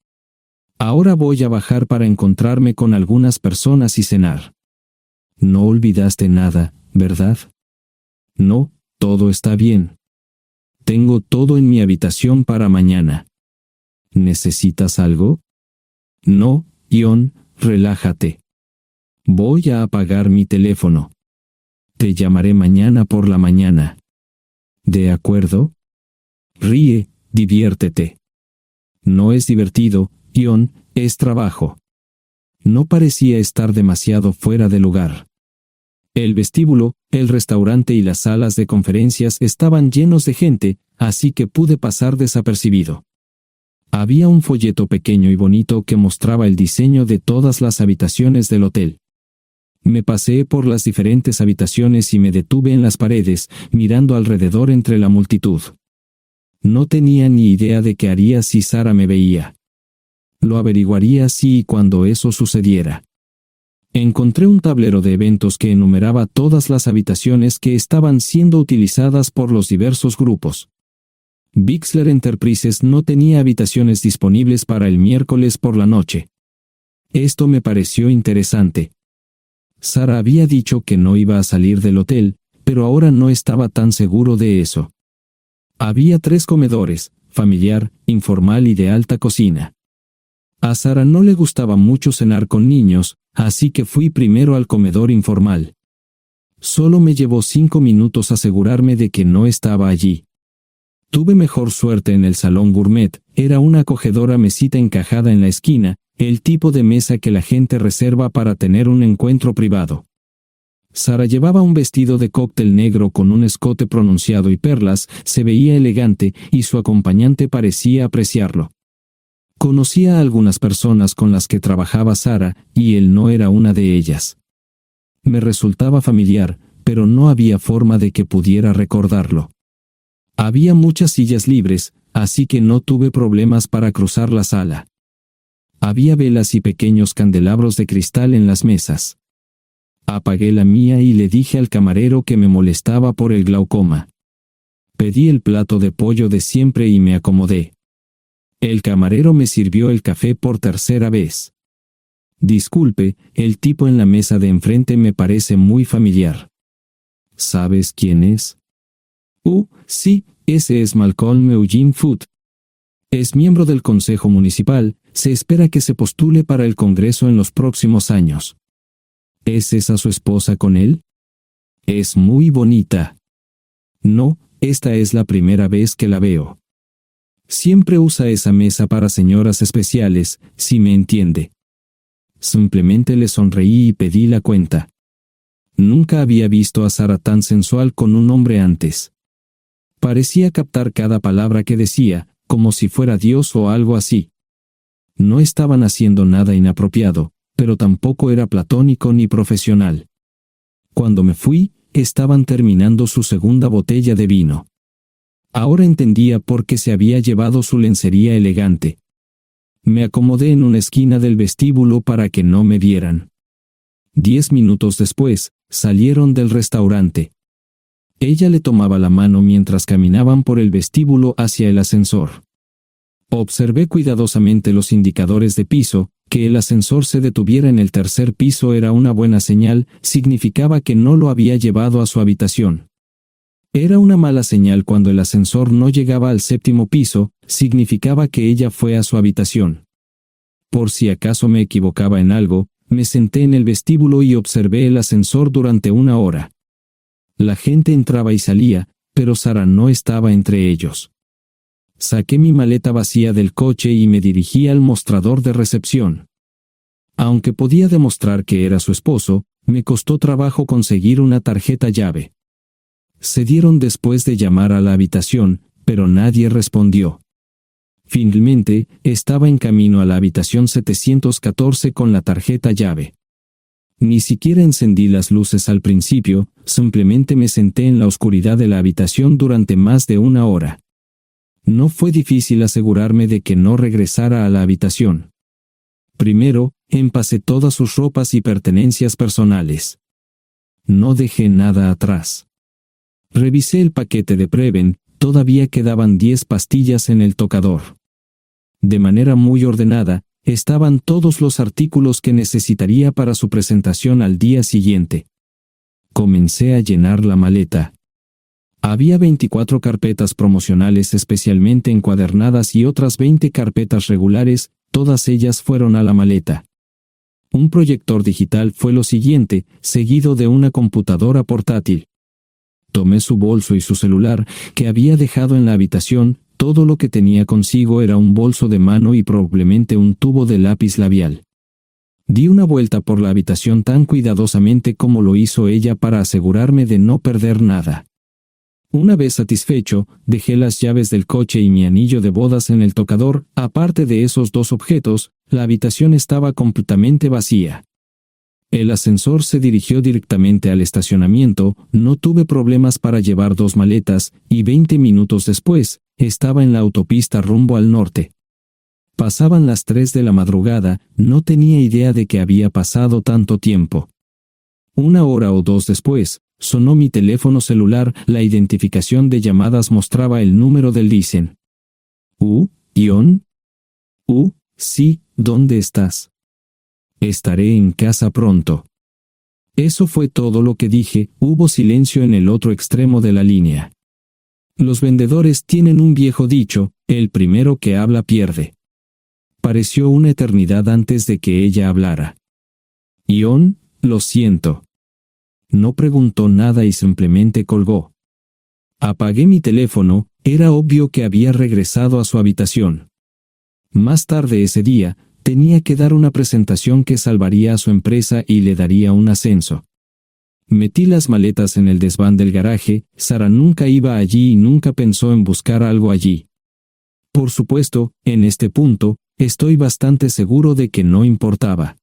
Ahora voy a bajar para encontrarme con algunas personas y cenar. No olvidaste nada, ¿verdad? No, todo está bien. Tengo todo en mi habitación para mañana. ¿Necesitas algo? No, Ion, relájate. Voy a apagar mi teléfono. Te llamaré mañana por la mañana. ¿De acuerdo? Ríe, diviértete. No es divertido, Ion, es trabajo. No parecía estar demasiado fuera de lugar. El vestíbulo, el restaurante y las salas de conferencias estaban llenos de gente, así que pude pasar desapercibido. Había un folleto pequeño y bonito que mostraba el diseño de todas las habitaciones del hotel. Me paseé por las diferentes habitaciones y me detuve en las paredes, mirando alrededor entre la multitud. No tenía ni idea de qué haría si Sara me veía. Lo averiguaría si y cuando eso sucediera. Encontré un tablero de eventos que enumeraba todas las habitaciones que estaban siendo utilizadas por los diversos grupos. Bixler Enterprises no tenía habitaciones disponibles para el miércoles por la noche. Esto me pareció interesante. Sara había dicho que no iba a salir del hotel, pero ahora no estaba tan seguro de eso. Había 3 comedores, familiar, informal y de alta cocina. A Sara no le gustaba mucho cenar con niños, así que fui primero al comedor informal. Solo me llevó 5 minutos asegurarme de que no estaba allí. Tuve mejor suerte en el salón gourmet, era una acogedora mesita encajada en la esquina, el tipo de mesa que la gente reserva para tener un encuentro privado. Sara llevaba un vestido de cóctel negro con un escote pronunciado y perlas, se veía elegante y su acompañante parecía apreciarlo. Conocía a algunas personas con las que trabajaba Sara, y él no era una de ellas. Me resultaba familiar, pero no había forma de que pudiera recordarlo. Había muchas sillas libres, así que no tuve problemas para cruzar la sala. Había velas y pequeños candelabros de cristal en las mesas. Apagué la mía y le dije al camarero que me molestaba por el glaucoma. Pedí el plato de pollo de siempre y me acomodé. El camarero me sirvió el café por tercera vez. Disculpe, el tipo en la mesa de enfrente me parece muy familiar. ¿Sabes quién es? Sí, ese es Malcolm Eugene Foote. Es miembro del Consejo Municipal, se espera que se postule para el Congreso en los próximos años. ¿Es esa su esposa con él? Es muy bonita. No, esta es la primera vez que la veo. Siempre usa esa mesa para señoras especiales, si me entiende. Simplemente le sonreí y pedí la cuenta. Nunca había visto a Sara tan sensual con un hombre antes. Parecía captar cada palabra que decía, como si fuera Dios o algo así. No estaban haciendo nada inapropiado, pero tampoco era platónico ni profesional. Cuando me fui, estaban terminando su segunda botella de vino. Ahora entendía por qué se había llevado su lencería elegante. Me acomodé en una esquina del vestíbulo para que no me vieran. 10 minutos después, salieron del restaurante. Ella le tomaba la mano mientras caminaban por el vestíbulo hacia el ascensor. Observé cuidadosamente los indicadores de piso. Que el ascensor se detuviera en el tercer piso era una buena señal, significaba que no lo había llevado a su habitación. Era una mala señal cuando el ascensor no llegaba al séptimo piso, significaba que ella fue a su habitación. Por si acaso me equivocaba en algo, me senté en el vestíbulo y observé el ascensor durante 1 hora. La gente entraba y salía, pero Sara no estaba entre ellos. Saqué mi maleta vacía del coche y me dirigí al mostrador de recepción. Aunque podía demostrar que era su esposo, me costó trabajo conseguir una tarjeta llave. Se dieron después de llamar a la habitación, pero nadie respondió. Finalmente, estaba en camino a la habitación 714 con la tarjeta llave. Ni siquiera encendí las luces al principio, simplemente me senté en la oscuridad de la habitación durante más de 1 hora. No fue difícil asegurarme de que no regresara a la habitación. Primero, empacé todas sus ropas y pertenencias personales. No dejé nada atrás. Revisé el paquete de Preven, todavía quedaban 10 pastillas en el tocador. De manera muy ordenada, estaban todos los artículos que necesitaría para su presentación al día siguiente. Comencé a llenar la maleta. Había 24 carpetas promocionales especialmente encuadernadas y otras 20 carpetas regulares, todas ellas fueron a la maleta. Un proyector digital fue lo siguiente, seguido de una computadora portátil. Tomé su bolso y su celular, que había dejado en la habitación. Todo lo que tenía consigo era un bolso de mano y probablemente un tubo de lápiz labial. Di una vuelta por la habitación tan cuidadosamente como lo hizo ella para asegurarme de no perder nada. Una vez satisfecho, dejé las llaves del coche y mi anillo de bodas en el tocador. Aparte de esos 2 objetos, la habitación estaba completamente vacía. El ascensor se dirigió directamente al estacionamiento, no tuve problemas para llevar 2 maletas, y 20 minutos después, estaba en la autopista rumbo al norte. Pasaban las 3 de la madrugada, no tenía idea de que había pasado tanto tiempo. 1 hora o 2 después, sonó mi teléfono celular, la identificación de llamadas mostraba el número del Listen. ¿Ion? Sí, ¿dónde estás? Estaré en casa pronto. Eso fue todo lo que dije. Hubo silencio en el otro extremo de la línea. Los vendedores tienen un viejo dicho, el primero que habla pierde. Pareció una eternidad antes de que ella hablara. Ion, lo siento. No preguntó nada y simplemente colgó. Apagué mi teléfono, era obvio que había regresado a su habitación. Más tarde ese día, tenía que dar una presentación que salvaría a su empresa y le daría un ascenso. Metí las maletas en el desván del garaje. Sara nunca iba allí y nunca pensó en buscar algo allí. Por supuesto, en este punto, estoy bastante seguro de que no importaba.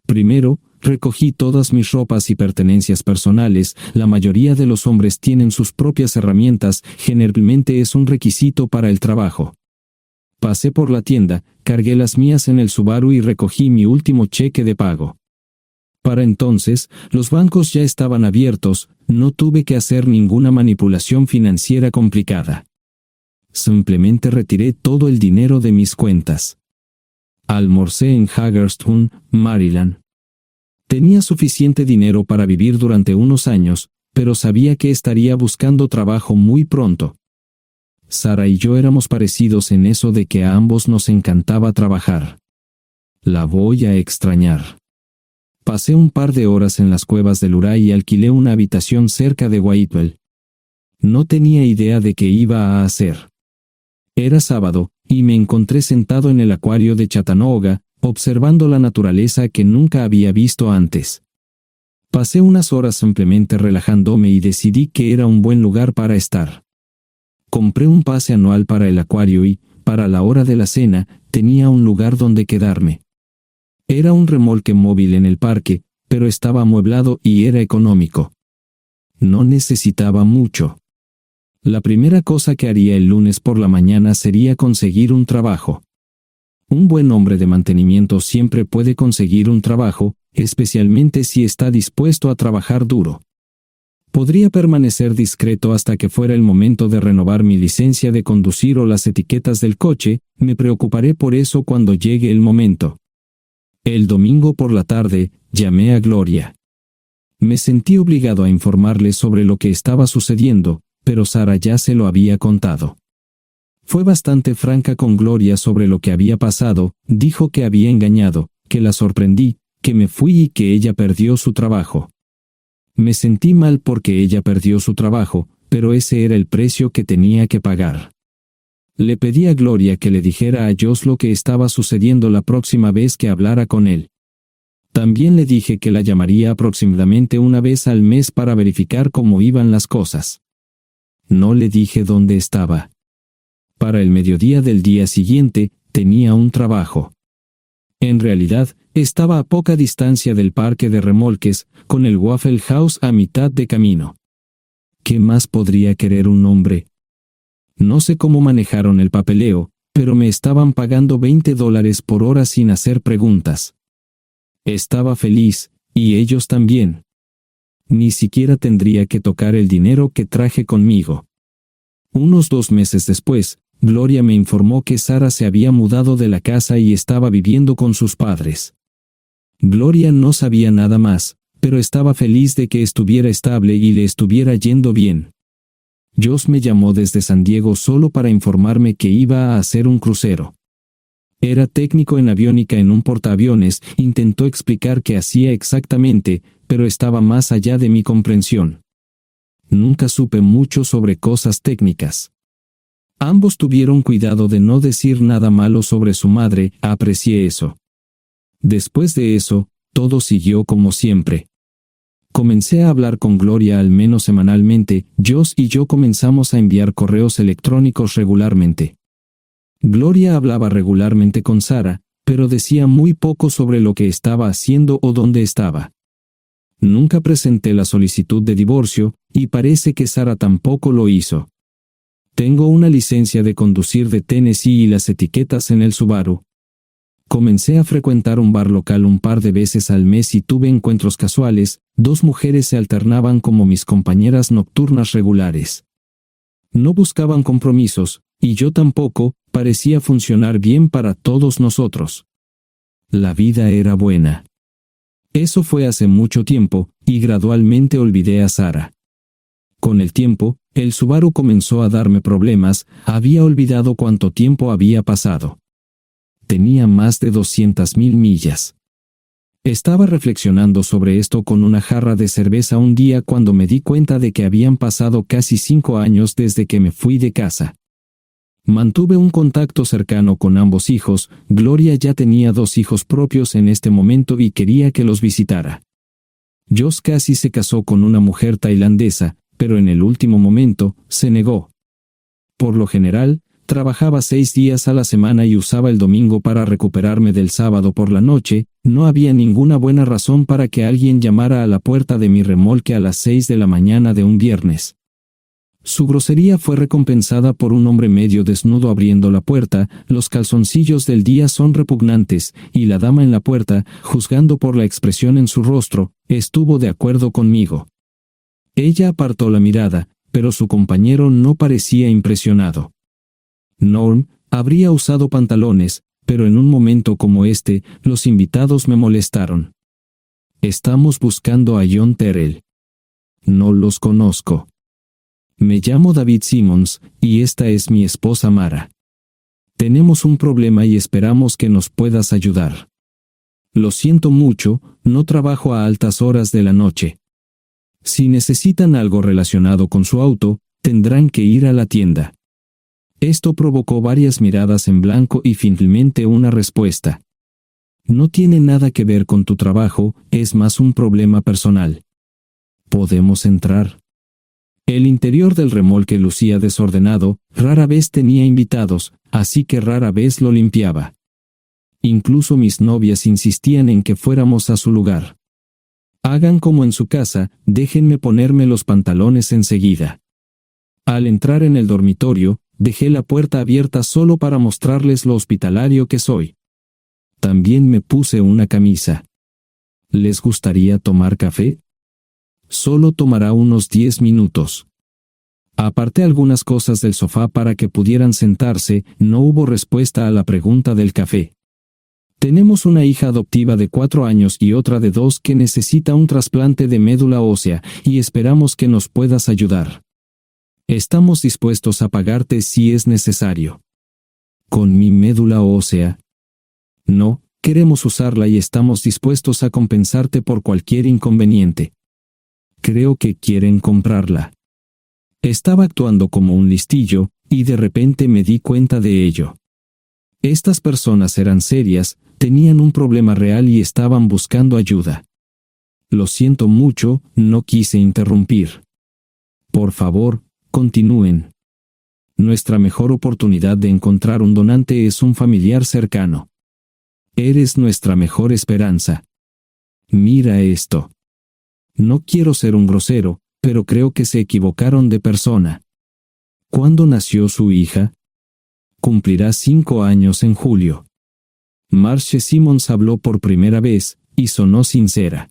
Primero, recogí todas mis ropas y pertenencias personales. La mayoría de los hombres tienen sus propias herramientas, generalmente es un requisito para el trabajo. Pasé por la tienda, cargué las mías en el Subaru y recogí mi último cheque de pago. Para entonces, los bancos ya estaban abiertos, no tuve que hacer ninguna manipulación financiera complicada. Simplemente retiré todo el dinero de mis cuentas. Almorcé en Hagerstown, Maryland. Tenía suficiente dinero para vivir durante unos años, pero sabía que estaría buscando trabajo muy pronto. Sarah y yo éramos parecidos en eso de que a ambos nos encantaba trabajar. La voy a extrañar. Pasé un par de horas en las cuevas del Luray y alquilé una habitación cerca de Whitewell. No tenía idea de qué iba a hacer. Era sábado, y me encontré sentado en el acuario de Chattanooga, observando la naturaleza que nunca había visto antes. Pasé unas horas simplemente relajándome y decidí que era un buen lugar para estar. Compré un pase anual para el acuario y, para la hora de la cena, tenía un lugar donde quedarme. Era un remolque móvil en el parque, pero estaba amueblado y era económico. No necesitaba mucho. La primera cosa que haría el lunes por la mañana sería conseguir un trabajo. Un buen hombre de mantenimiento siempre puede conseguir un trabajo, especialmente si está dispuesto a trabajar duro. Podría permanecer discreto hasta que fuera el momento de renovar mi licencia de conducir o las etiquetas del coche, me preocuparé por eso cuando llegue el momento. El domingo por la tarde, llamé a Gloria. Me sentí obligado a informarle sobre lo que estaba sucediendo, pero Sarah ya se lo había contado. Fue bastante franca con Gloria sobre lo que había pasado, dijo que había engañado, que la sorprendí, que me fui y que ella perdió su trabajo. Me sentí mal porque ella perdió su trabajo, pero ese era el precio que tenía que pagar. Le pedí a Gloria que le dijera a Josh lo que estaba sucediendo la próxima vez que hablara con él. También le dije que la llamaría aproximadamente una vez al mes para verificar cómo iban las cosas. No le dije dónde estaba. Para el mediodía del día siguiente, tenía un trabajo. En realidad, estaba a poca distancia del parque de remolques, con el Waffle House a mitad de camino. ¿Qué más podría querer un hombre? No sé cómo manejaron el papeleo, pero me estaban pagando $20 por hora sin hacer preguntas. Estaba feliz, y ellos también. Ni siquiera tendría que tocar el dinero que traje conmigo. Unos 2 meses después, Gloria me informó que Sarah se había mudado de la casa y estaba viviendo con sus padres. Gloria no sabía nada más, pero estaba feliz de que estuviera estable y le estuviera yendo bien. Josh me llamó desde San Diego solo para informarme que iba a hacer un crucero. Era técnico en aviónica en un portaaviones, intentó explicar qué hacía exactamente, pero estaba más allá de mi comprensión. Nunca supe mucho sobre cosas técnicas. Ambos tuvieron cuidado de no decir nada malo sobre su madre, aprecié eso. Después de eso, todo siguió como siempre. Comencé a hablar con Gloria al menos semanalmente, Josh y yo comenzamos a enviar correos electrónicos regularmente. Gloria hablaba regularmente con Sarah, pero decía muy poco sobre lo que estaba haciendo o dónde estaba. Nunca presenté la solicitud de divorcio, y parece que Sarah tampoco lo hizo. Tengo una licencia de conducir de Tennessee y las etiquetas en el Subaru. Comencé a frecuentar un bar local un par de veces al mes y tuve encuentros casuales, 2 mujeres se alternaban como mis compañeras nocturnas regulares. No buscaban compromisos, y yo tampoco, parecía funcionar bien para todos nosotros. La vida era buena. Eso fue hace mucho tiempo, y gradualmente olvidé a Sarah. Con el tiempo, el Subaru comenzó a darme problemas, había olvidado cuánto tiempo había pasado. Tenía más de 200,000 millas. Estaba reflexionando sobre esto con una jarra de cerveza un día cuando me di cuenta de que habían pasado casi 5 años desde que me fui de casa. Mantuve un contacto cercano con ambos hijos, Gloria ya tenía 2 hijos propios en este momento y quería que los visitara. Josh casi se casó con una mujer tailandesa, pero en el último momento, se negó. Por lo general, trabajaba 6 días a la semana y usaba el domingo para recuperarme del sábado por la noche, no había ninguna buena razón para que alguien llamara a la puerta de mi remolque a las 6 de la mañana de un viernes. Su grosería fue recompensada por un hombre medio desnudo abriendo la puerta, los calzoncillos del día son repugnantes, y la dama en la puerta, juzgando por la expresión en su rostro, estuvo de acuerdo conmigo. Ella apartó la mirada, pero su compañero no parecía impresionado. Norm habría usado pantalones, pero en un momento como este, los invitados me molestaron. Estamos buscando a John Terrell. No los conozco. Me llamo David Simmons, y esta es mi esposa Mara. Tenemos un problema y esperamos que nos puedas ayudar. Lo siento mucho, no trabajo a altas horas de la noche. Si necesitan algo relacionado con su auto, tendrán que ir a la tienda. Esto provocó varias miradas en blanco y finalmente una respuesta. No tiene nada que ver con tu trabajo, es más un problema personal. ¿Podemos entrar? El interior del remolque lucía desordenado, rara vez tenía invitados, así que rara vez lo limpiaba. Incluso mis novias insistían en que fuéramos a su lugar. Hagan como en su casa, déjenme ponerme los pantalones enseguida. Al entrar en el dormitorio, dejé la puerta abierta solo para mostrarles lo hospitalario que soy. También me puse una camisa. ¿Les gustaría tomar café? Solo tomará unos 10 minutos. Aparté algunas cosas del sofá para que pudieran sentarse, no hubo respuesta a la pregunta del café. Tenemos una hija adoptiva de 4 años y otra de 2 que necesita un trasplante de médula ósea, y esperamos que nos puedas ayudar. Estamos dispuestos a pagarte si es necesario. ¿Con mi médula ósea? No, queremos usarla y estamos dispuestos a compensarte por cualquier inconveniente. Creo que quieren comprarla. Estaba actuando como un listillo, y de repente me di cuenta de ello. Estas personas eran serias, tenían un problema real y estaban buscando ayuda. Lo siento mucho, no quise interrumpir. Por favor, continúen. Nuestra mejor oportunidad de encontrar un donante es un familiar cercano. Eres nuestra mejor esperanza. Mira esto. No quiero ser un grosero, pero creo que se equivocaron de persona. ¿Cuándo nació su hija? Cumplirá 5 años en julio. Marche Simmons habló por primera vez, y sonó sincera.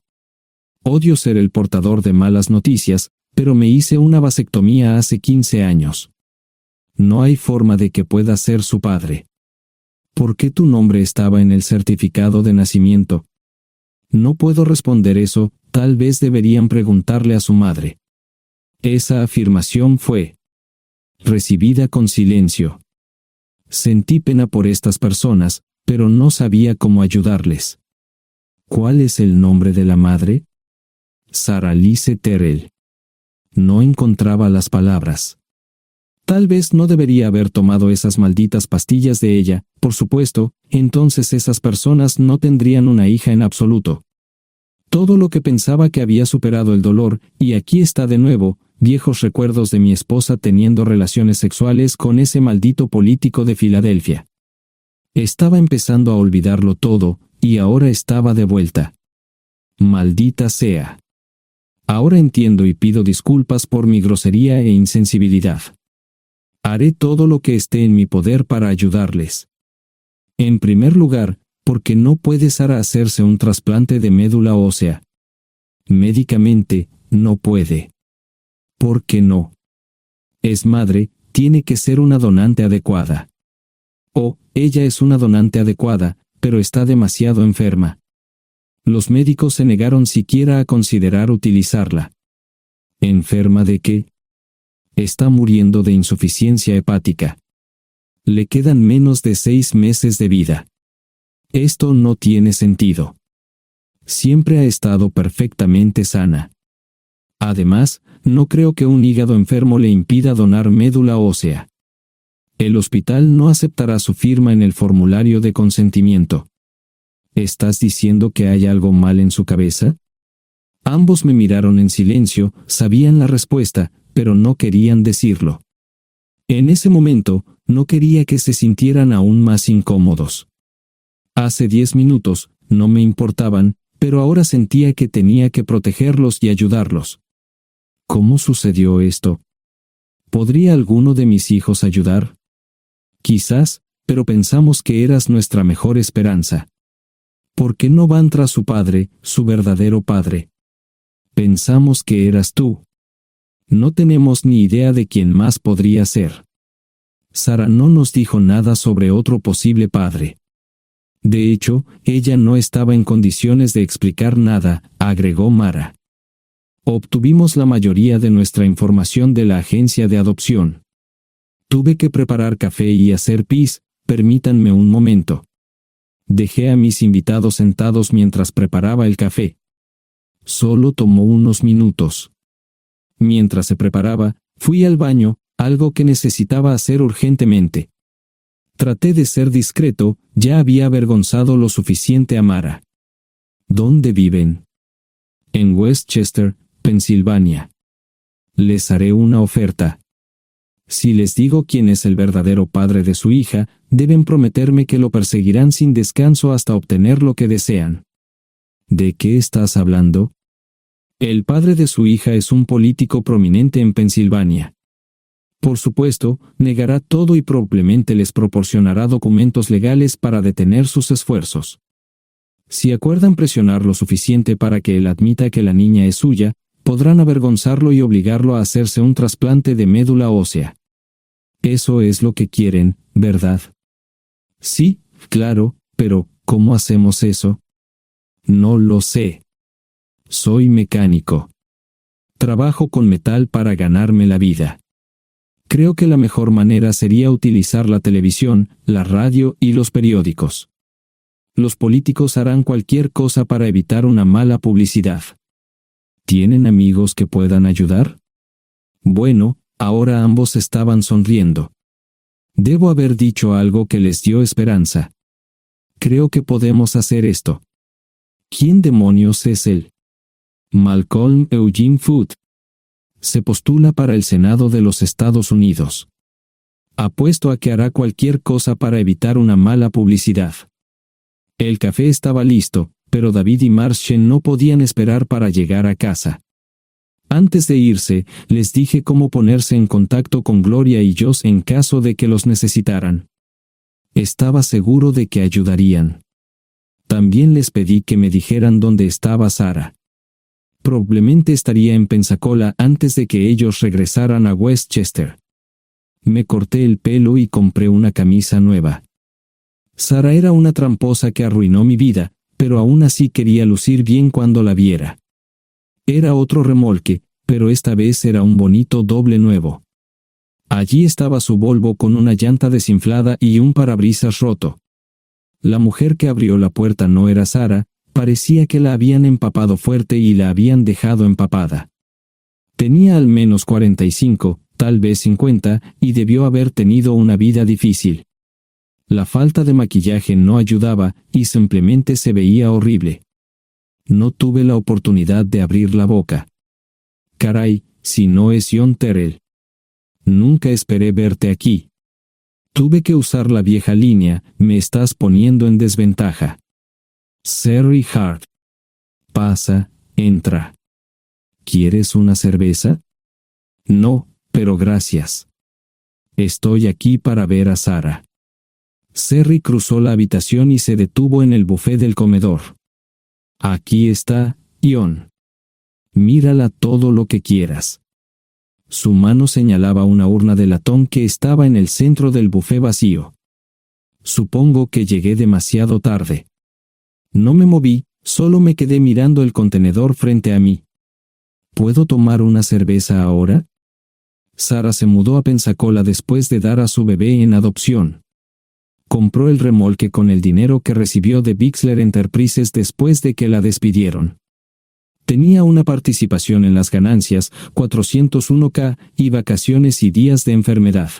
Odio ser el portador de malas noticias, pero me hice una vasectomía hace 15 años. No hay forma de que pueda ser su padre. ¿Por qué tu nombre estaba en el certificado de nacimiento? No puedo responder eso, tal vez deberían preguntarle a su madre. Esa afirmación fue recibida con silencio. Sentí pena por estas personas, pero no sabía cómo ayudarles. ¿Cuál es el nombre de la madre? Sarah Lise Terrell. No encontraba las palabras. Tal vez no debería haber tomado esas malditas pastillas de ella, por supuesto, entonces esas personas no tendrían una hija en absoluto. Todo lo que pensaba que había superado el dolor, y aquí está de nuevo, viejos recuerdos de mi esposa teniendo relaciones sexuales con ese maldito político de Filadelfia. Estaba empezando a olvidarlo todo, y ahora estaba de vuelta. Maldita sea. Ahora entiendo y pido disculpas por mi grosería e insensibilidad. Haré todo lo que esté en mi poder para ayudarles. En primer lugar, porque no puede Sara hacerse un trasplante de médula ósea. Médicamente, no puede. ¿Por qué no? Es madre, tiene que ser una donante adecuada. Ella es una donante adecuada, pero está demasiado enferma. Los médicos se negaron siquiera a considerar utilizarla. ¿Enferma de qué? Está muriendo de insuficiencia hepática. Le quedan menos de 6 meses de vida. Esto no tiene sentido. Siempre ha estado perfectamente sana. Además, no creo que un hígado enfermo le impida donar médula ósea. El hospital no aceptará su firma en el formulario de consentimiento. ¿Estás diciendo que hay algo mal en su cabeza? Ambos me miraron en silencio, sabían la respuesta, pero no querían decirlo. En ese momento, no quería que se sintieran aún más incómodos. Hace 10 minutos, no me importaban, pero ahora sentía que tenía que protegerlos y ayudarlos. ¿Cómo sucedió esto? ¿Podría alguno de mis hijos ayudar? Quizás, pero pensamos que eras nuestra mejor esperanza. ¿Por qué no van tras su padre, su verdadero padre? Pensamos que eras tú. No tenemos ni idea de quién más podría ser. Sara no nos dijo nada sobre otro posible padre. De hecho, ella no estaba en condiciones de explicar nada, agregó Mara. Obtuvimos la mayoría de nuestra información de la agencia de adopción. Tuve que preparar café y hacer pis, permítanme un momento. Dejé a mis invitados sentados mientras preparaba el café. Solo tomó unos minutos. Mientras se preparaba, fui al baño, algo que necesitaba hacer urgentemente. Traté de ser discreto, ya había avergonzado lo suficiente a Mara. ¿Dónde viven? En Westchester, Pensilvania. Les haré una oferta. Si les digo quién es el verdadero padre de su hija, deben prometerme que lo perseguirán sin descanso hasta obtener lo que desean. ¿De qué estás hablando? El padre de su hija es un político prominente en Pensilvania. Por supuesto, negará todo y probablemente les proporcionará documentos legales para detener sus esfuerzos. Si acuerdan presionar lo suficiente para que él admita que la niña es suya, podrán avergonzarlo y obligarlo a hacerse un trasplante de médula ósea. Eso es lo que quieren, ¿verdad? Sí, claro, pero ¿cómo hacemos eso? No lo sé. Soy mecánico. Trabajo con metal para ganarme la vida. Creo que la mejor manera sería utilizar la televisión, la radio y los periódicos. Los políticos harán cualquier cosa para evitar una mala publicidad. ¿Tienen amigos que puedan ayudar? Bueno, ahora ambos estaban sonriendo. Debo haber dicho algo que les dio esperanza. Creo que podemos hacer esto. ¿Quién demonios es él? Malcolm Eugene Foote. Se postula para el Senado de los Estados Unidos. Apuesto a que hará cualquier cosa para evitar una mala publicidad. El café estaba listo, pero David y Marshall no podían esperar para llegar a casa. Antes de irse, les dije cómo ponerse en contacto con Gloria y Josh en caso de que los necesitaran. Estaba seguro de que ayudarían. También les pedí que me dijeran dónde estaba Sara. Probablemente estaría en Pensacola antes de que ellos regresaran a Westchester. Me corté el pelo y compré una camisa nueva. Sara era una tramposa que arruinó mi vida, pero aún así quería lucir bien cuando la viera. Era otro remolque, pero esta vez era un bonito doble nuevo. Allí estaba su Volvo con una llanta desinflada y un parabrisas roto. La mujer que abrió la puerta no era Sara, parecía que la habían empapado fuerte y la habían dejado empapada. Tenía al menos 45, tal vez 50, y debió haber tenido una vida difícil. La falta de maquillaje no ayudaba y simplemente se veía horrible. No tuve la oportunidad de abrir la boca. Caray, si no es John Terrell. Nunca esperé verte aquí. Tuve que usar la vieja línea, me estás poniendo en desventaja. Sherry Hart. Pasa, entra. ¿Quieres una cerveza? No, pero gracias. Estoy aquí para ver a Sara. Sherry cruzó la habitación y se detuvo en el buffet del comedor. Aquí está, John. Mírala todo lo que quieras. Su mano señalaba una urna de latón que estaba en el centro del buffet vacío. Supongo que llegué demasiado tarde. No me moví, solo me quedé mirando el contenedor frente a mí. ¿Puedo tomar una cerveza ahora? Sara se mudó a Pensacola después de dar a su bebé en adopción. Compró el remolque con el dinero que recibió de Bixler Enterprises después de que la despidieron. Tenía una participación en las ganancias, 401k, y vacaciones y días de enfermedad.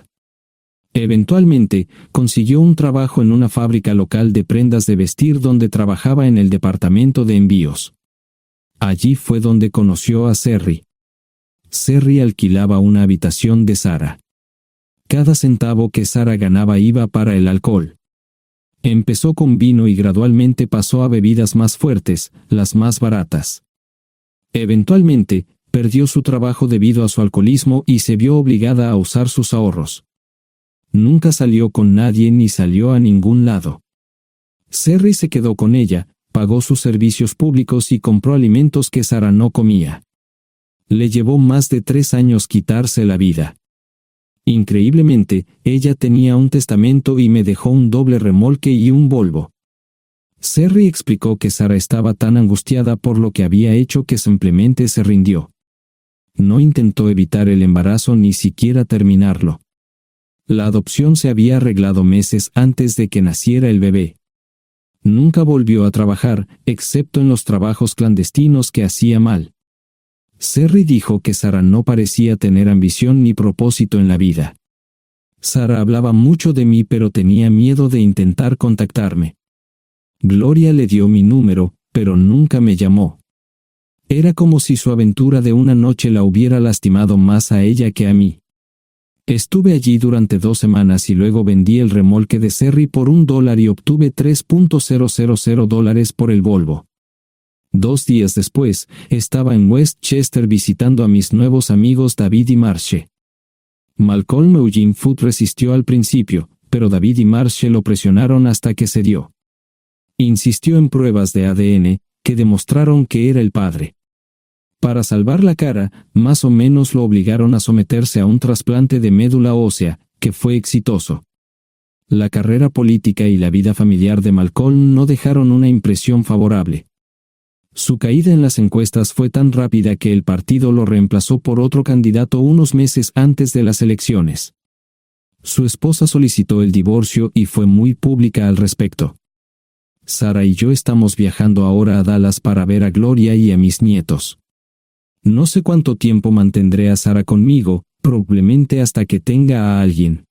Eventualmente, consiguió un trabajo en una fábrica local de prendas de vestir donde trabajaba en el departamento de envíos. Allí fue donde conoció a Sherry. Sherry alquilaba una habitación de Sara. Cada centavo que Sara ganaba iba para el alcohol. Empezó con vino y gradualmente pasó a bebidas más fuertes, las más baratas. Eventualmente, perdió su trabajo debido a su alcoholismo y se vio obligada a usar sus ahorros. Nunca salió con nadie ni salió a ningún lado. Sherry se quedó con ella, pagó sus servicios públicos y compró alimentos que Sara no comía. Le llevó más de 3 años quitarse la vida. Increíblemente, ella tenía un testamento y me dejó un doble remolque y un Volvo. Sherry explicó que Sara estaba tan angustiada por lo que había hecho que simplemente se rindió. No intentó evitar el embarazo ni siquiera terminarlo. La adopción se había arreglado meses antes de que naciera el bebé. Nunca volvió a trabajar, excepto en los trabajos clandestinos que hacía mal. Sherry dijo que Sara no parecía tener ambición ni propósito en la vida. Sara hablaba mucho de mí pero tenía miedo de intentar contactarme. Gloria le dio mi número, pero nunca me llamó. Era como si su aventura de una noche la hubiera lastimado más a ella que a mí. Estuve allí durante 2 semanas y luego vendí el remolque de Sherry por $1 y obtuve $3,000 por el Volvo. 2 días después, estaba en Westchester visitando a mis nuevos amigos David y Marche. Malcolm Eugene Foote resistió al principio, pero David y Marche lo presionaron hasta que cedió. Insistió en pruebas de ADN, que demostraron que era el padre. Para salvar la cara, más o menos lo obligaron a someterse a un trasplante de médula ósea, que fue exitoso. La carrera política y la vida familiar de Malcolm no dejaron una impresión favorable. Su caída en las encuestas fue tan rápida que el partido lo reemplazó por otro candidato unos meses antes de las elecciones. Su esposa solicitó el divorcio y fue muy pública al respecto. Sara y yo estamos viajando ahora a Dallas para ver a Gloria y a mis nietos. No sé cuánto tiempo mantendré a Sara conmigo, probablemente hasta que tenga a alguien.